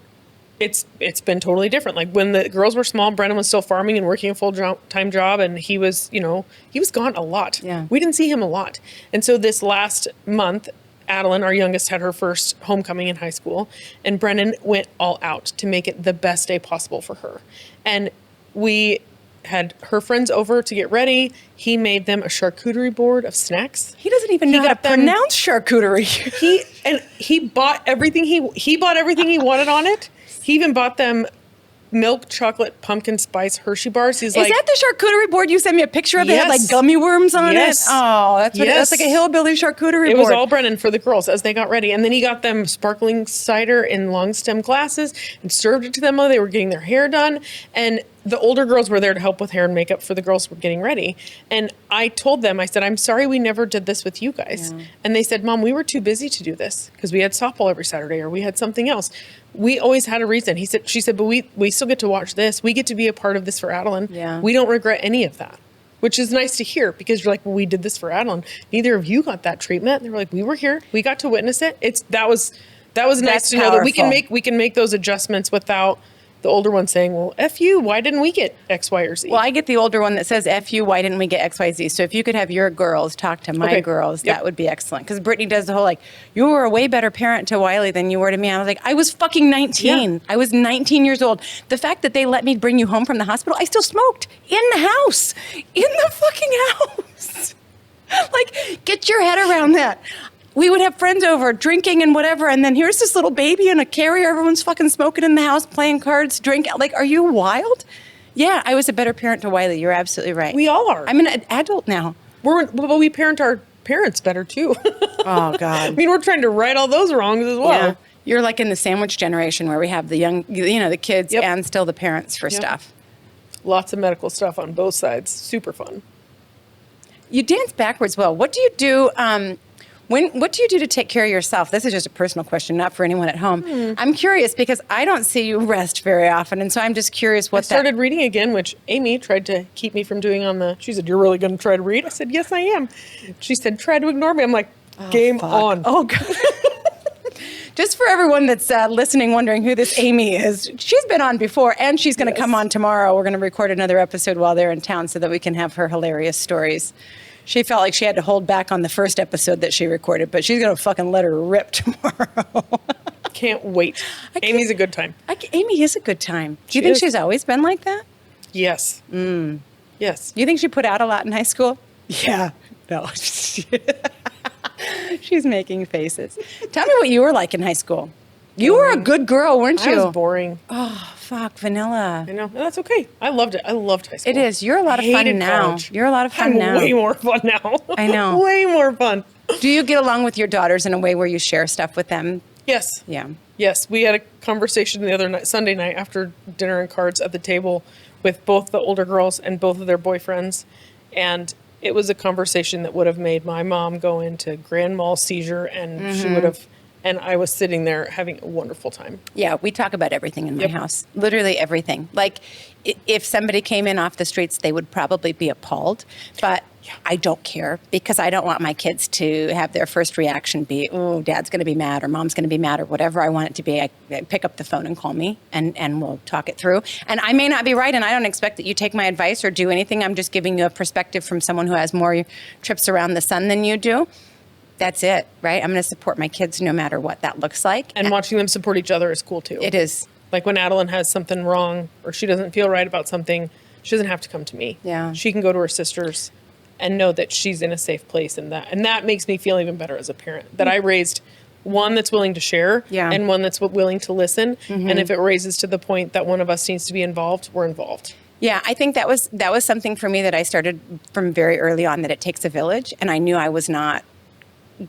It's been totally different. When the girls were small, Brennan was still farming and working a full-time job, and he was gone a lot. Yeah. We didn't see him a lot. And so this last month, Adeline, our youngest, had her first homecoming in high school, and Brennan went all out to make it the best day possible for her. And we had her friends over to get ready. He made them a charcuterie board of snacks. He doesn't even know how to pronounce charcuterie. He bought everything he bought everything he wanted on it. He even bought them milk chocolate pumpkin spice Hershey bars. Is that the charcuterie board you sent me a picture of? Yes. It had gummy worms on it. Oh, that's like a hillbilly charcuterie board. It was all Brennan for the girls as they got ready. And then he got them sparkling cider in long stem glasses and served it to them while they were getting their hair done. And the older girls were there to help with hair and makeup for the girls who were getting ready. And I told them, I said, I'm sorry we never did this with you guys. Yeah. And they said, Mom, we were too busy to do this because we had softball every Saturday or we had something else. We always had a reason. She said, but we still get to watch this. We get to be a part of this for Adeline. Yeah. We don't regret any of that, which is nice to hear, because you're like, well, we did this for Adeline. Neither of you got that treatment. They were like, we were here. We got to witness it. That was nice to know that we can make those adjustments without the older one saying, well, F you, why didn't we get X, Y, or Z? Well, I get the older one that says, F you, why didn't we get X, Y, Z? So if you could have your girls talk to my girls, that would be excellent. Because Brittany does the whole, you were a way better parent to Wiley than you were to me. I was like, I was fucking 19. Yeah. I was 19 years old. The fact that they let me bring you home from the hospital, I still smoked in the house. In the fucking house. Get your head around that. We would have friends over drinking and whatever, and then here's this little baby in a carrier. Everyone's fucking smoking in the house, playing cards, drinking. Are you wild? Yeah, I was a better parent to Wiley. You're absolutely right. We all are. I'm an adult now. we parent our parents better too. Oh, God. I mean, we're trying to right all those wrongs as well. Yeah. You're like in the sandwich generation where we have the young, the kids Yep. and still the parents for stuff. Lots of medical stuff on both sides. Super fun. You dance backwards well. What do you do? What do you do to take care of yourself? This is just a personal question, not for anyone at home. I'm curious because I don't see you rest very often, and so I'm just curious what I started reading again, which Amy tried to keep me from doing she said, "You're really going to try to read?" I said, "Yes, I am." She said, "Try to ignore me." I'm like, game on. Oh, God. Just for everyone that's listening, wondering who this Amy is, she's been on before, and she's going to come on tomorrow. We're going to record another episode while they're in town so that we can have her hilarious stories. She felt like she had to hold back on the first episode that she recorded, but she's going to fucking let her rip tomorrow. Can't wait. Amy's a good time. Amy is a good time. Do you She think is. she's always been like that? Yes. Yes. Do you think she put out a lot in high school? Yeah. No. She's making faces. Tell me what you were like in high school. You were a good girl, weren't you? I was boring. Oh, fuck, vanilla. I know. And that's okay. I loved it. I loved high school. It is. You're a lot of fun Hated now. college. You're a lot of fun I'm now. way more fun now. I know. Way more fun. Do you get along with your daughters in a way where you share stuff with them? Yes. Yeah. Yes. We had a conversation the other night, Sunday night, after dinner and cards at the table with both the older girls and both of their boyfriends. And it was a conversation that would have made my mom go into grand mal seizure, and she would have, and I was sitting there having a wonderful time. Yeah, we talk about everything in my house. Literally everything. Like, if somebody came in off the streets, they would probably be appalled. But I don't care because I don't want my kids to have their first reaction be, oh, dad's going to be mad or mom's going to be mad or whatever I want it to be. I pick up the phone and call me and we'll talk it through. And I may not be right, and I don't expect that you take my advice or do anything. I'm just giving you a perspective from someone who has more trips around the sun than you do. That's it, right? I'm going to support my kids no matter what that looks like. And watching them support each other is cool too. It is. Like when Adeline has something wrong or she doesn't feel right about something, she doesn't have to come to me. Yeah. She can go to her sisters and know that she's in a safe place, and that makes me feel even better as a parent. That I raised one that's willing to share and one that's willing to listen. And if it raises to the point that one of us needs to be involved, we're involved. Yeah, I think that was something for me that I started from very early on, that it takes a village, and I knew I was not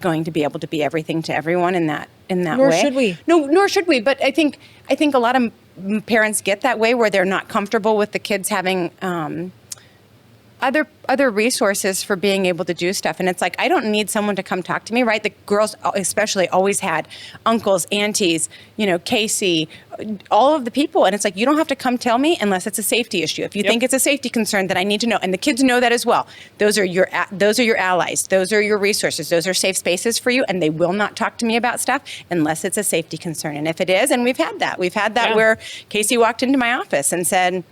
going to be able to be everything to everyone in that Nor way. should we. No, nor should we. But I think a lot of parents get that way where they're not comfortable with the kids having other resources for being able to do stuff. And it's like, I don't need someone to come talk to me, right? The girls especially always had uncles, aunties, Casey, all of the people. And it's like, you don't have to come tell me unless it's a safety issue. If you think it's a safety concern, that I need to know. And the kids know that as well. Those are your allies. Those are your resources. Those are safe spaces for you. And they will not talk to me about stuff unless it's a safety concern. And if it is, and we've had that where Casey walked into my office and said,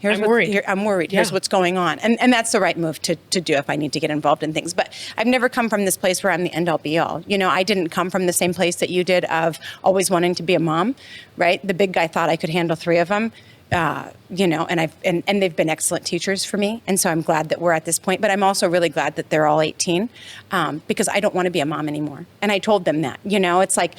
I'm worried. Here's what's going on. And that's the right move to do if I need to get involved in things. But I've never come from this place where I'm the end all be all. I didn't come from the same place that you did of always wanting to be a mom, right? The big guy thought I could handle 3 of them. And they've been excellent teachers for me. And so I'm glad that we're at this point, but I'm also really glad that they're all 18, because I don't want to be a mom anymore. And I told them that, it's like,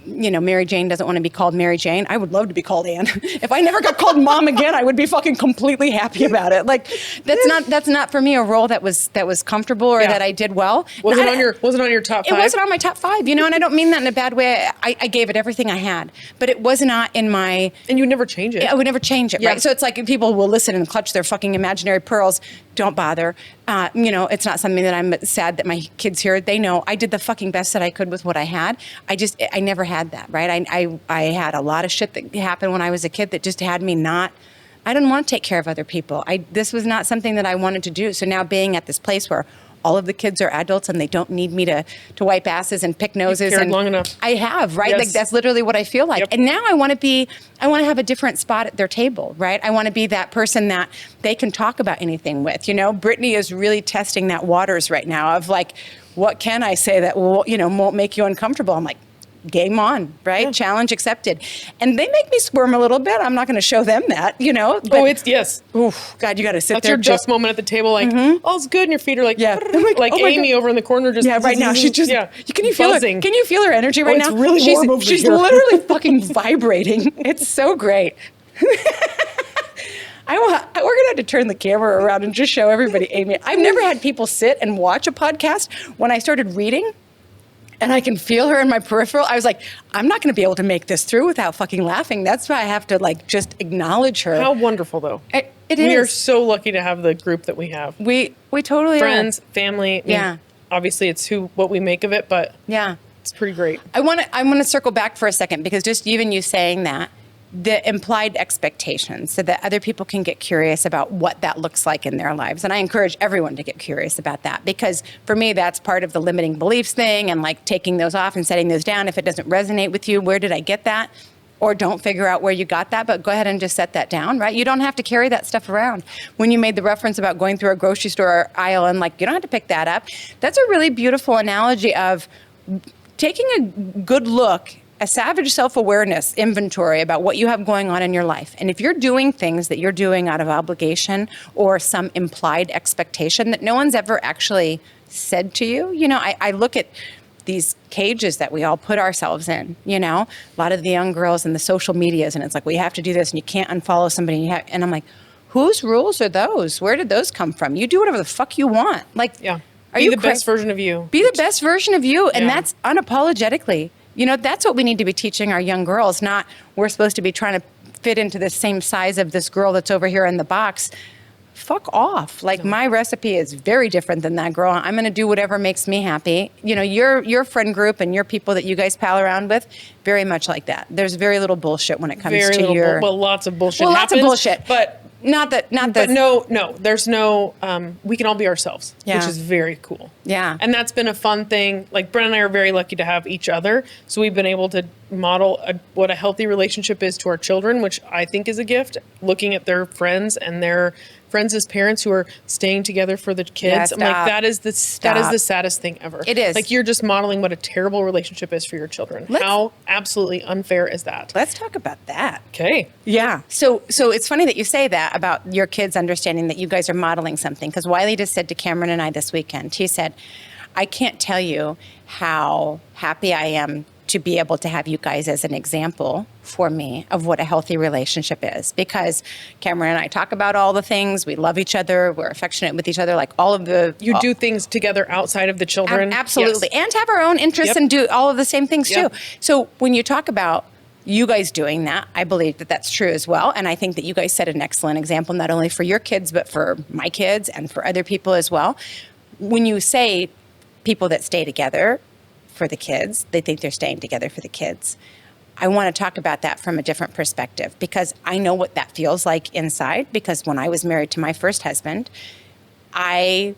Mary Jane doesn't want to be called Mary Jane. I would love to be called Anne. If I never got called mom again, I would be fucking completely happy about it. Like, that's not for me a role that was comfortable or that I did well. Was it on your top 5? It wasn't on my top 5, and I don't mean that in a bad way. I gave it everything I had, but it was not in my. And you would never change it. I would never change it, right? So it's like people will listen and clutch their fucking imaginary pearls. Don't bother. It's not something that I'm sad that my kids hear. They know I did the fucking best that I could with what I had. I never had that, right? I had a lot of shit that happened when I was a kid that just had me not. I didn't want to take care of other people. This was not something that I wanted to do. So now being at this place where all of the kids are adults and they don't need me to wipe asses and pick noses. You've cared long enough. I have, right? Yes. Like that's literally what I feel like. Yep. And now I want to have a different spot at their table, right? I want to be that person that they can talk about anything with. Brittany is really testing that waters right now of like, what can I say that will, won't make you uncomfortable? I'm like, game on, right? Yeah. Challenge accepted. And they make me squirm a little bit. I'm not going to show them that, But, yes. Oof, God, you got to sit That's there. That's your just moment at the table, like, all's good, and your feet are like, like oh Amy over in the corner just. Yeah, right now she's just, can you feel buzzing. her? Can you feel her energy right now? It's really warm over She's here. literally fucking vibrating. It's so great. We're going to have to turn the camera around and just show everybody Amy. I've never had people sit and watch a podcast. When I started reading, and I can feel her in my peripheral, I was like, I'm not going to be able to make this through without fucking laughing. That's why I have to like just acknowledge her. How wonderful, though. It is. We are so lucky to have the group that we have. We totally Friends, are. family. Yeah. Obviously, it's what we make of it, but yeah, it's pretty great. I want to circle back for a second, because just even you saying that, the implied expectations, so that other people can get curious about what that looks like in their lives. And I encourage everyone to get curious about that, because for me, that's part of the limiting beliefs thing, and like taking those off and setting those down. If it doesn't resonate with you, where did I get that? Or don't figure out where you got that, but go ahead and just set that down, right? You don't have to carry that stuff around. When you made the reference about going through a grocery store aisle and like, you don't have to pick that up. That's a really beautiful analogy of taking a good look, a savage self-awareness inventory about what you have going on in your life. And if you're doing things that you're doing out of obligation or some implied expectation that no one's ever actually said to you, I look at these cages that we all put ourselves in, a lot of the young girls in the social medias, and it's like, well, you have to do this and you can't unfollow somebody. And I'm like, whose rules are those? Where did those come from? You do whatever the fuck you want. Like, yeah. Are Be you the best version of you. Be the best version of you. And Yeah. that's unapologetically. That's what we need to be teaching our young girls, not we're supposed to be trying to fit into the same size of this girl that's over here in the box. Fuck off. Like, my recipe is very different than that girl. I'm going to do whatever makes me happy. Your friend group and your people that you guys pal around with, very much like that. There's very little bullshit when it comes to your... lots of bullshit lots of happens, bullshit. But there's no, we can all be ourselves, Yeah. which is very cool. Yeah. And that's been a fun thing. Like, Brent and I are very lucky to have each other. So we've been able to model what a healthy relationship is to our children, which I think is a gift, looking at their friends and their friends as parents who are staying together for the kids. Yeah, I'm like, that is the saddest thing ever. It is. Like, you're just modeling what a terrible relationship is for your children. How absolutely unfair is that? Let's talk about that. Okay. Yeah. So it's funny that you say that about your kids understanding that you guys are modeling something, because Wiley just said to Cameron and I this weekend, he said, I can't tell you how happy I am to be able to have you guys as an example for me of what a healthy relationship is. Because Cameron and I talk about all the things. We love each other. We're affectionate with each other. Like all of the... You do things together outside of the children. Absolutely. Yes. And have our own interests and do all of the same things Yep. too. So when you talk about you guys doing that, I believe that that's true as well. And I think that you guys set an excellent example, not only for your kids, but for my kids and for other people as well. When you say people that stay together for the kids, they think they're staying together for the kids. I want to talk about that from a different perspective, because I know what that feels like inside. Because when I was married to my first husband, I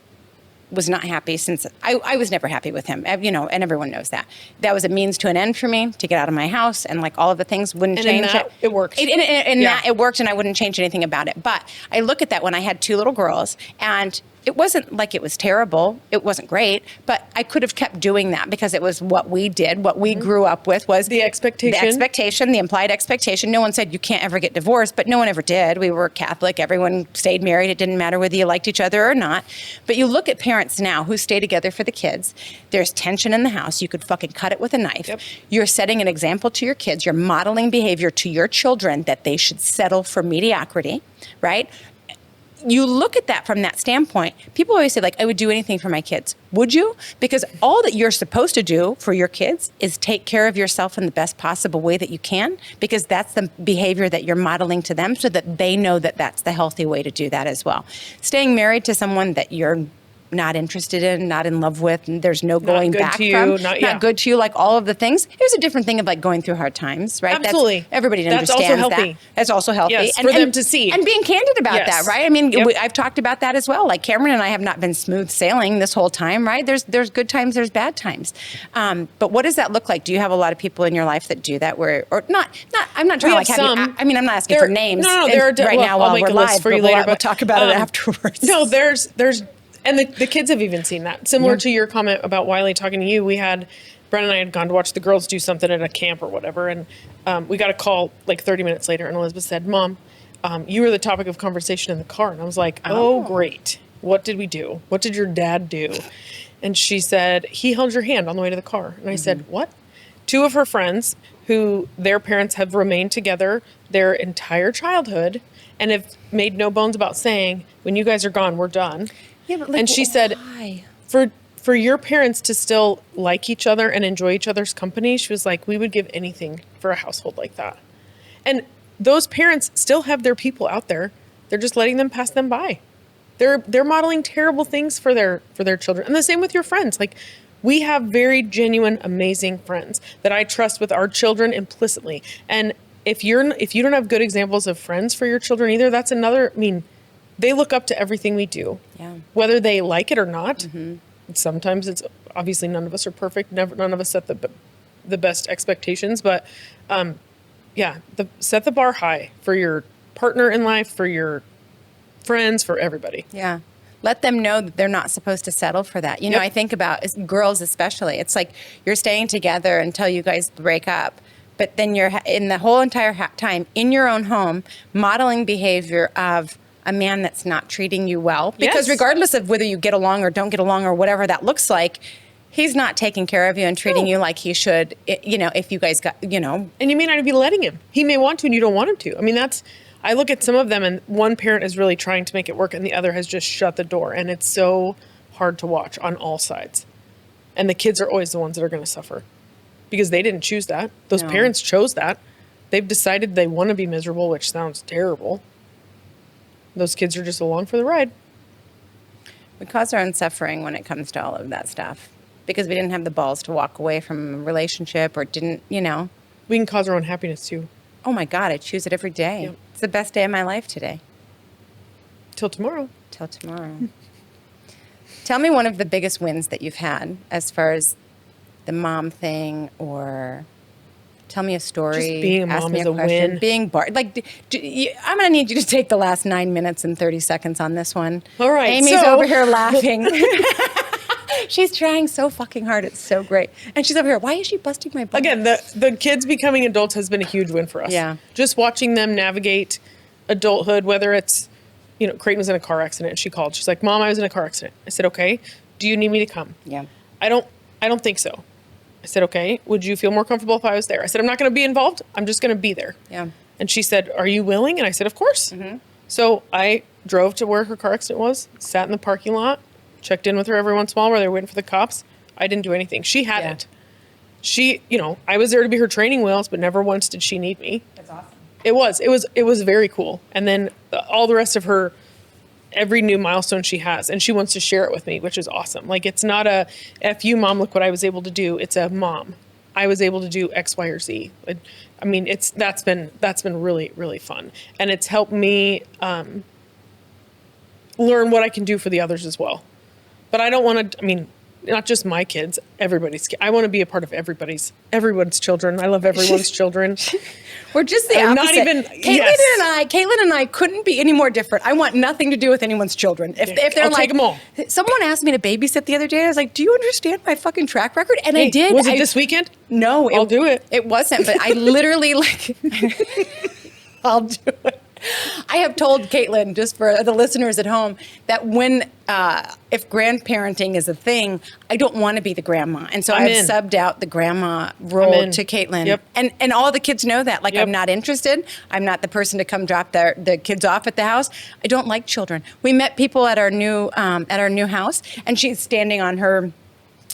was not happy since I was never happy with him, and everyone knows that. That was a means to an end for me to get out of my house, and like all of the things wouldn't change it. It worked. That it worked, and I wouldn't change anything about it. But I look at that when I had two little girls, and it wasn't like it was terrible. It wasn't great, but I could have kept doing that because it was what we did, what we grew up with was the expectation. The implied expectation. No one said you can't ever get divorced, but no one ever did. We were Catholic. Everyone stayed married. It didn't matter whether you liked each other or not. But you look at parents now who stay together for the kids. There's tension in the house. You could fucking cut it with a knife. Yep. You're setting an example to your kids. You're modeling behavior to your children that they should settle for mediocrity, right? You look at that from that standpoint. People always say, like, I would do anything for my kids. Would you? Because all that you're supposed to do for your kids is take care of yourself in the best possible way that you can, because that's the behavior that you're modeling to them, so that they know that that's the healthy way to do that as well. Staying married to someone that you're not interested in, not in love with, and there's no going back from, not good to you, like all of the things. Here's a different thing of like going through hard times, right? Absolutely. Everybody That's understands also healthy. that. That's also healthy. Yes, for them to see. And being candid about Yes. that, right? I mean, Yep. I've talked about that as well. Like Cameron and I have not been smooth sailing this whole time, right? There's good times, there's bad times. But what does that look like? Do you have a lot of people in your life that do that or not, I'm not trying to like have some. you, I mean, I'm not asking for names there are right now while I'll make we're a list live, for you but later, we'll talk about it afterwards. No, there's and the kids have even seen that. Similar to your comment about Wiley talking to you, Brent and I had gone to watch the girls do something at a camp or whatever, and we got a call like 30 minutes later, and Elizabeth said, Mom, you were the topic of conversation in the car. And I was like, oh, great. What did we do? What did your dad do? And she said, he held your hand on the way to the car. And I said, what? Two of her friends who their parents have remained together their entire childhood, and have made no bones about saying, when you guys are gone, we're done. Yeah, but like, and she said, why? for your parents to still like each other and enjoy each other's company, she was like, we would give anything for a household like that. And those parents still have their people out there. They're just letting them pass them by. They're modeling terrible things for their children. And the same with your friends. Like, we have very genuine, amazing friends that I trust with our children implicitly. And if you don't have good examples of friends for your children either, that's another, I mean, they look up to everything we do. Yeah. Whether they like it or not. Mm-hmm. Sometimes it's obviously none of us are perfect. None of us set the best expectations, but set the bar high for your partner in life, for your friends, for everybody. Yeah. Let them know that they're not supposed to settle for that. You know, I think about girls especially. It's like you're staying together until you guys break up, but then you're in the whole entire time in your own home modeling behavior of a man that's not treating you well. Because regardless of whether you get along or don't get along or whatever that looks like, he's not taking care of you and treating you like he should, you know, if you guys got, you know. And you may not be letting him. He may want to and you don't want him to. I mean, I look at some of them and one parent is really trying to make it work and the other has just shut the door. And it's so hard to watch on all sides. And the kids are always the ones that are going to suffer because they didn't choose that. Those parents chose that. They've decided they want to be miserable, which sounds terrible. Those kids are just along for the ride. We cause our own suffering when it comes to all of that stuff because we didn't have the balls to walk away from a relationship or didn't, you know. We can cause our own happiness too. Oh my God, I choose it every day. Yep. It's the best day of my life today. Till tomorrow. Till tomorrow. Tell me one of the biggest wins that you've had as far as the mom thing, or tell me a story. Just being a mom is a win. Being I'm going to need you to take the last 9 minutes and 30 seconds on this one. All right. Amy's over here laughing. She's trying so fucking hard. It's so great. And she's over here. Why is she busting my butt? Again, the kids becoming adults has been a huge win for us. Yeah. Just watching them navigate adulthood, whether it's, you know, Creighton was in a car accident. She called. She's like, Mom, I was in a car accident. I said, okay. Do you need me to come? Yeah. I don't think so. I said, okay. Would you feel more comfortable if I was there? I said, I'm not going to be involved. I'm just going to be there. Yeah. And she said, are you willing? And I said, of course. Mm-hmm. So I drove to where her car accident was, sat in the parking lot, checked in with her every once in a while where they were waiting for the cops. I didn't do anything. She hadn't. She, you know, I was there to be her training wheels, but never once did she need me. That's awesome. It was very cool. And then all the rest of her, every new milestone she has, and she wants to share it with me, which is awesome. Like, it's not a F you, Mom, look what I was able to do. It's a Mom, I was able to do X, Y, or Z. I mean, that's been really, really fun. And it's helped me learn what I can do for the others as well. But I don't want to, I mean, not just my kids, everybody's kids. I want to be a part of everyone's children. I love everyone's children. We're just the opposite. Not even, Kaitlyn and I couldn't be any more different. I want nothing to do with anyone's children. If they're I'll like, take them all. Someone asked me to babysit the other day. I was like, do you understand my fucking track record? And I did. Was it this weekend? No. I'll do it. It wasn't, but I literally I'll do it. I have told Kaitlyn, just for the listeners at home, that if grandparenting is a thing, I don't want to be the grandma. And so I've subbed out the grandma role to Kaitlyn. Yep. And all the kids know that. Like, I'm not interested. I'm not the person to come drop the kids off at the house. I don't like children. We met people at our new house, and she's standing on her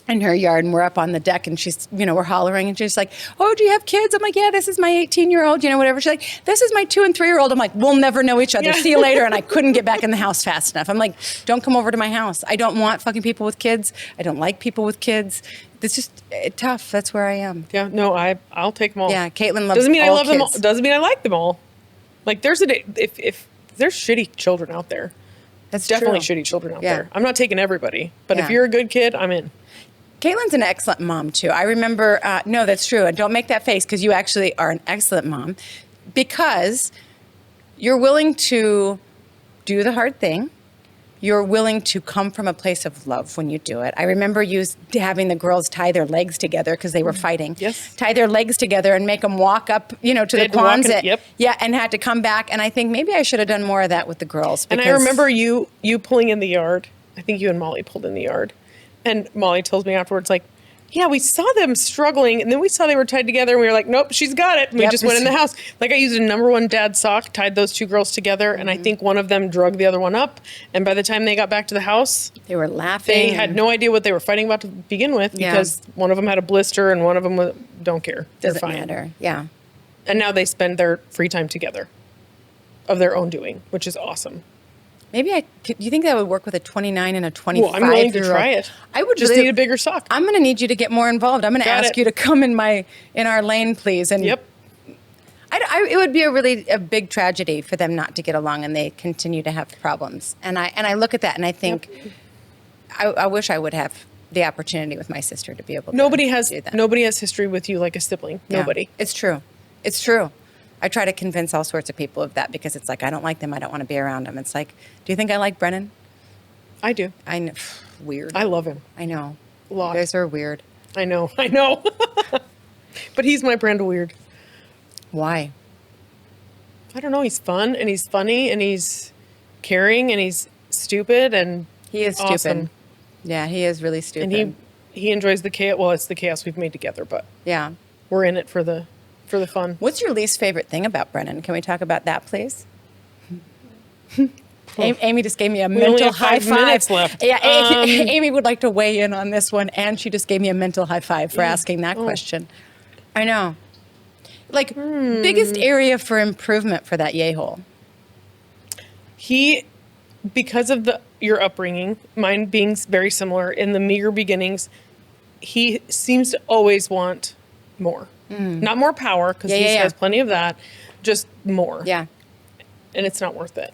in her yard, and we're up on the deck, and she's, you know, we're hollering, and she's like, oh, do you have kids? I'm like, yeah, this is my 18-year-old, you know, whatever. She's like, this is my 2 and 3-year-old. I'm like, we'll never know each other. See you later. And I couldn't get back in the house fast enough. I'm like, don't come over to my house. I don't want fucking people with kids. I don't like people with kids. It's just tough. That's where I am. Yeah, no, I'll take them all. Yeah, Kaitlyn loves Doesn't mean all I love kids. them all. Doesn't mean I like them all. Like, if there's shitty children out there, that's definitely true. shitty children out there. I'm not taking everybody, but if you're a good kid, I'm in. Kaitlyn's an excellent mom, too. I remember, no, that's true. And don't make that face, because you actually are an excellent mom, because you're willing to do the hard thing. You're willing to come from a place of love when you do it. I remember you having the girls tie their legs together because they were fighting. Yes. Tie their legs together and make them walk up, you know, to the Quonset. Yep. Yeah, and had to come back. And I think maybe I should have done more of that with the girls. And I remember you pulling in the yard. I think you and Molly pulled in the yard. And Molly tells me afterwards, like, yeah, we saw them struggling, and then we saw they were tied together, and we were like, nope, she's got it. And we just went in the house. Like, I used a number one dad sock, tied those two girls together, and I think one of them drug the other one up. And by the time they got back to the house, They were laughing. they had no idea what they were fighting about to begin with, because one of them had a blister and one of them don't care. They're Doesn't fine. matter. Yeah. And now they spend their free time together of their own doing, which is awesome. Maybe do you think that would work with a 29 and a 25? Well, I'm willing to try it. I would just really, need a bigger sock. I'm going to need you to get more involved. I'm going to ask you to come in our lane, please. And Yep. it would be a big tragedy for them not to get along, and they continue to have problems. And I look at that and I think, I wish I would have the opportunity with my sister to be able to Nobody has history with you like a sibling. Yeah. Nobody. It's true. It's true. I try to convince all sorts of people of that, because it's like, I don't like them. I don't want to be around them. It's like, do you think I like Brennan? I do. I know. Weird. I love him. I know. A lot. You guys are weird. I know. But he's my brand of weird. Why? I don't know. He's fun, and he's funny, and he's caring, and he's stupid, and He is awesome. stupid. Yeah, he is really stupid. And he enjoys the chaos. Well, it's the chaos we've made together, but yeah. we're in it for the fun. What's your least favorite thing about Brennan? Can we talk about that, please? Amy just gave me a only mental have high 5 five. minutes left. Yeah, Amy would like to weigh in on this one, and she just gave me a mental high five for asking that question. I know. Like, biggest area for improvement for that yay-hole? He, because of your upbringing, mine being very similar, in the meager beginnings, he seems to always want more. Not more power, because he has plenty of that, just more. Yeah. And it's not worth it.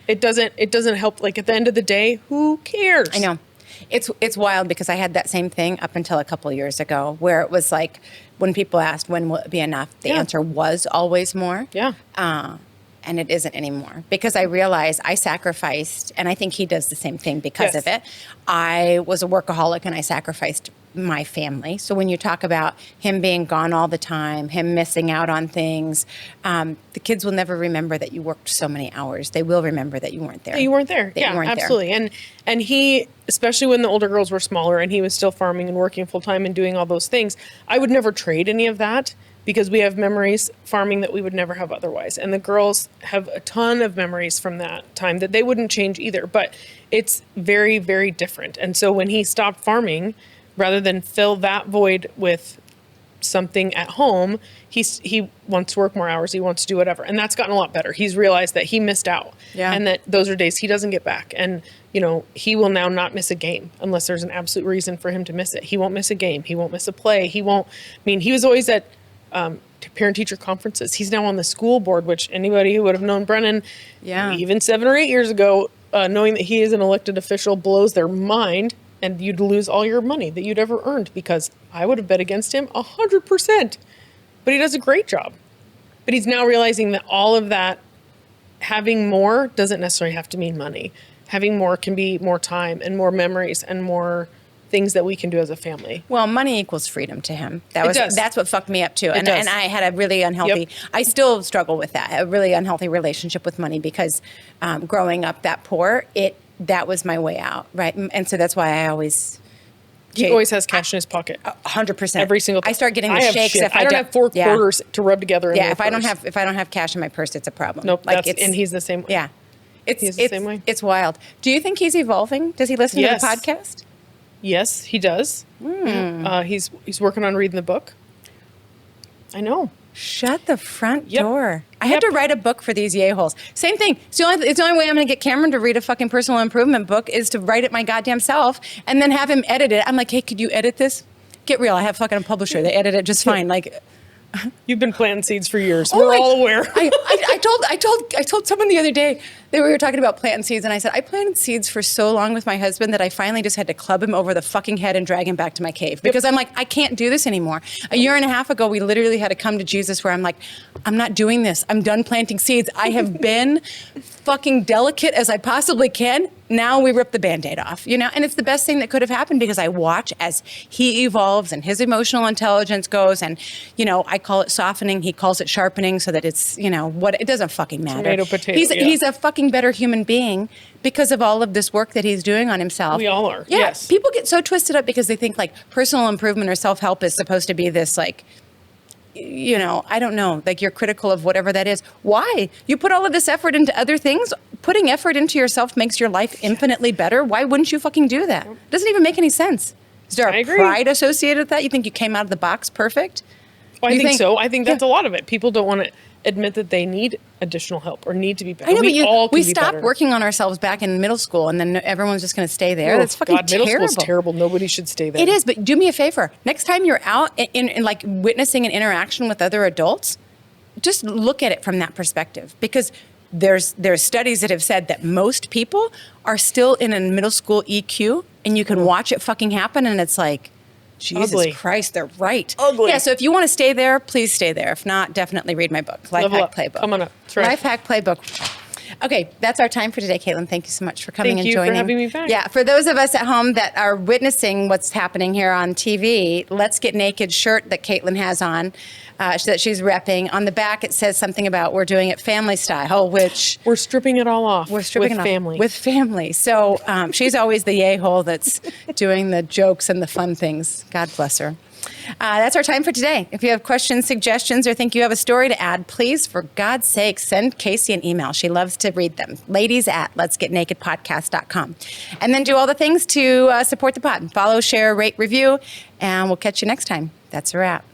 It doesn't help. Like, at the end of the day, who cares? I know. It's wild, because I had that same thing up until a couple of years ago, where it was like, when people asked when will it be enough, the answer was always more. Yeah. And it isn't anymore, because I realized I sacrificed, and I think he does the same thing because of it. I was a workaholic, and I sacrificed my family. So when you talk about him being gone all the time, him missing out on things, the kids will never remember that you worked so many hours. They will remember that you weren't there. You weren't there. That you weren't absolutely. there. And he, especially when the older girls were smaller and he was still farming and working full time and doing all those things, I would never trade any of that, because we have memories farming that we would never have otherwise. And the girls have a ton of memories from that time that they wouldn't change either. But it's very, very different. And so when he stopped farming, rather than fill that void with something at home, he wants to work more hours. He wants to do whatever. And that's gotten a lot better. He's realized that he missed out. Yeah. And that those are days he doesn't get back. And, he will now not miss a game unless there's an absolute reason for him to miss it. He won't miss a game. He won't miss a play. He was always at parent-teacher conferences. He's now on the school board, which anybody who would have known Brennan even 7 or 8 years ago, knowing that he is an elected official, blows their mind, and you'd lose all your money that you'd ever earned, because I would have bet against him 100%. But he does a great job. But he's now realizing that all of that, having more doesn't necessarily have to mean money. Having more can be more time and more memories and more things that we can do as a family. Well, money equals freedom to him. That's what fucked me up too. And I had a really unhealthy, I still struggle with that, a really unhealthy relationship with money, because growing up that poor, that was my way out, right? And so that's why I always... He always has cash in his pocket. 100%. Every single time. I start getting the shakes if I don't have 4 quarters to rub together. In if I don't have cash in my purse, it's a problem. Nope. And he's the same way. Yeah. He's the same way. It's wild. Do you think he's evolving? Does he listen to the podcast? Yes, he does. He's working on reading the book. I know. Shut the front door. I had to write a book for these yay-holes. Same thing. It's the only way I'm going to get Cameron to read a fucking personal improvement book is to write it my goddamn self and then have him edit it. I'm like, hey, could you edit this? Get real. I have fucking a publisher. They edit it just fine. Like, you've been planting seeds for years. We're all aware. I told someone the other day that we were talking about planting seeds, and I said, I planted seeds for so long with my husband that I finally just had to club him over the fucking head and drag him back to my cave, because I'm like, I can't do this anymore. A year and a half ago, we literally had to come to Jesus where I'm like, I'm not doing this. I'm done planting seeds. I have been fucking delicate as I possibly can. Now we rip the Band-Aid off, and it's the best thing that could have happened, because I watch as he evolves and his emotional intelligence goes, and, I call it softening. He calls it sharpening, so that it's, it doesn't fucking matter. Tomato, potato. He's a fucking fucking better human being because of all of this work that he's doing on himself. We all are. Yeah. Yes. People get so twisted up because they think like personal improvement or self-help is supposed to be this like, I don't know, like you're critical of whatever that is. Why? You put all of this effort into other things. Putting effort into yourself makes your life infinitely better. Why wouldn't you fucking do that? It doesn't even make any sense. Is there a pride associated with that? You think you came out of the box perfect? Well, I think so. I think that's a lot of it. People don't want to admit that they need additional help or need to be better. I know, we stopped working on ourselves back in middle school, and then everyone's just going to stay there. That's fucking middle terrible. school's terrible. Nobody should stay there. It is, but do me a favor. Next time you're out in like witnessing an interaction with other adults, just look at it from that perspective, because there's studies that have said that most people are still in a middle school EQ, and you can watch it fucking happen, and it's like, Jesus Christ, they're right. Ugly. Yeah, so if you want to stay there, please stay there. If not, definitely read my book, Life Hack Playbook. Come on up. That's right. Life Hack Playbook. Okay, that's our time for today, Kaitlyn. Thank you so much for coming and joining. Thank you for having me back. Yeah, for those of us at home that are witnessing what's happening here on TV, Let's Get Naked shirt that Kaitlyn has on, that she's repping. On the back, it says something about we're doing it family style, which... We're stripping it all off. We're stripping it off family. with family. So she's always the yay-hole that's doing the jokes and the fun things. God bless her. That's our time for today. If you have questions, suggestions, or think you have a story to add, please, for God's sake, send Casey an email. She loves to read them. ladies@letsgetnakedpodcast.com. And then do all the things to support the pod. Follow, share, rate, review, and we'll catch you next time. That's a wrap.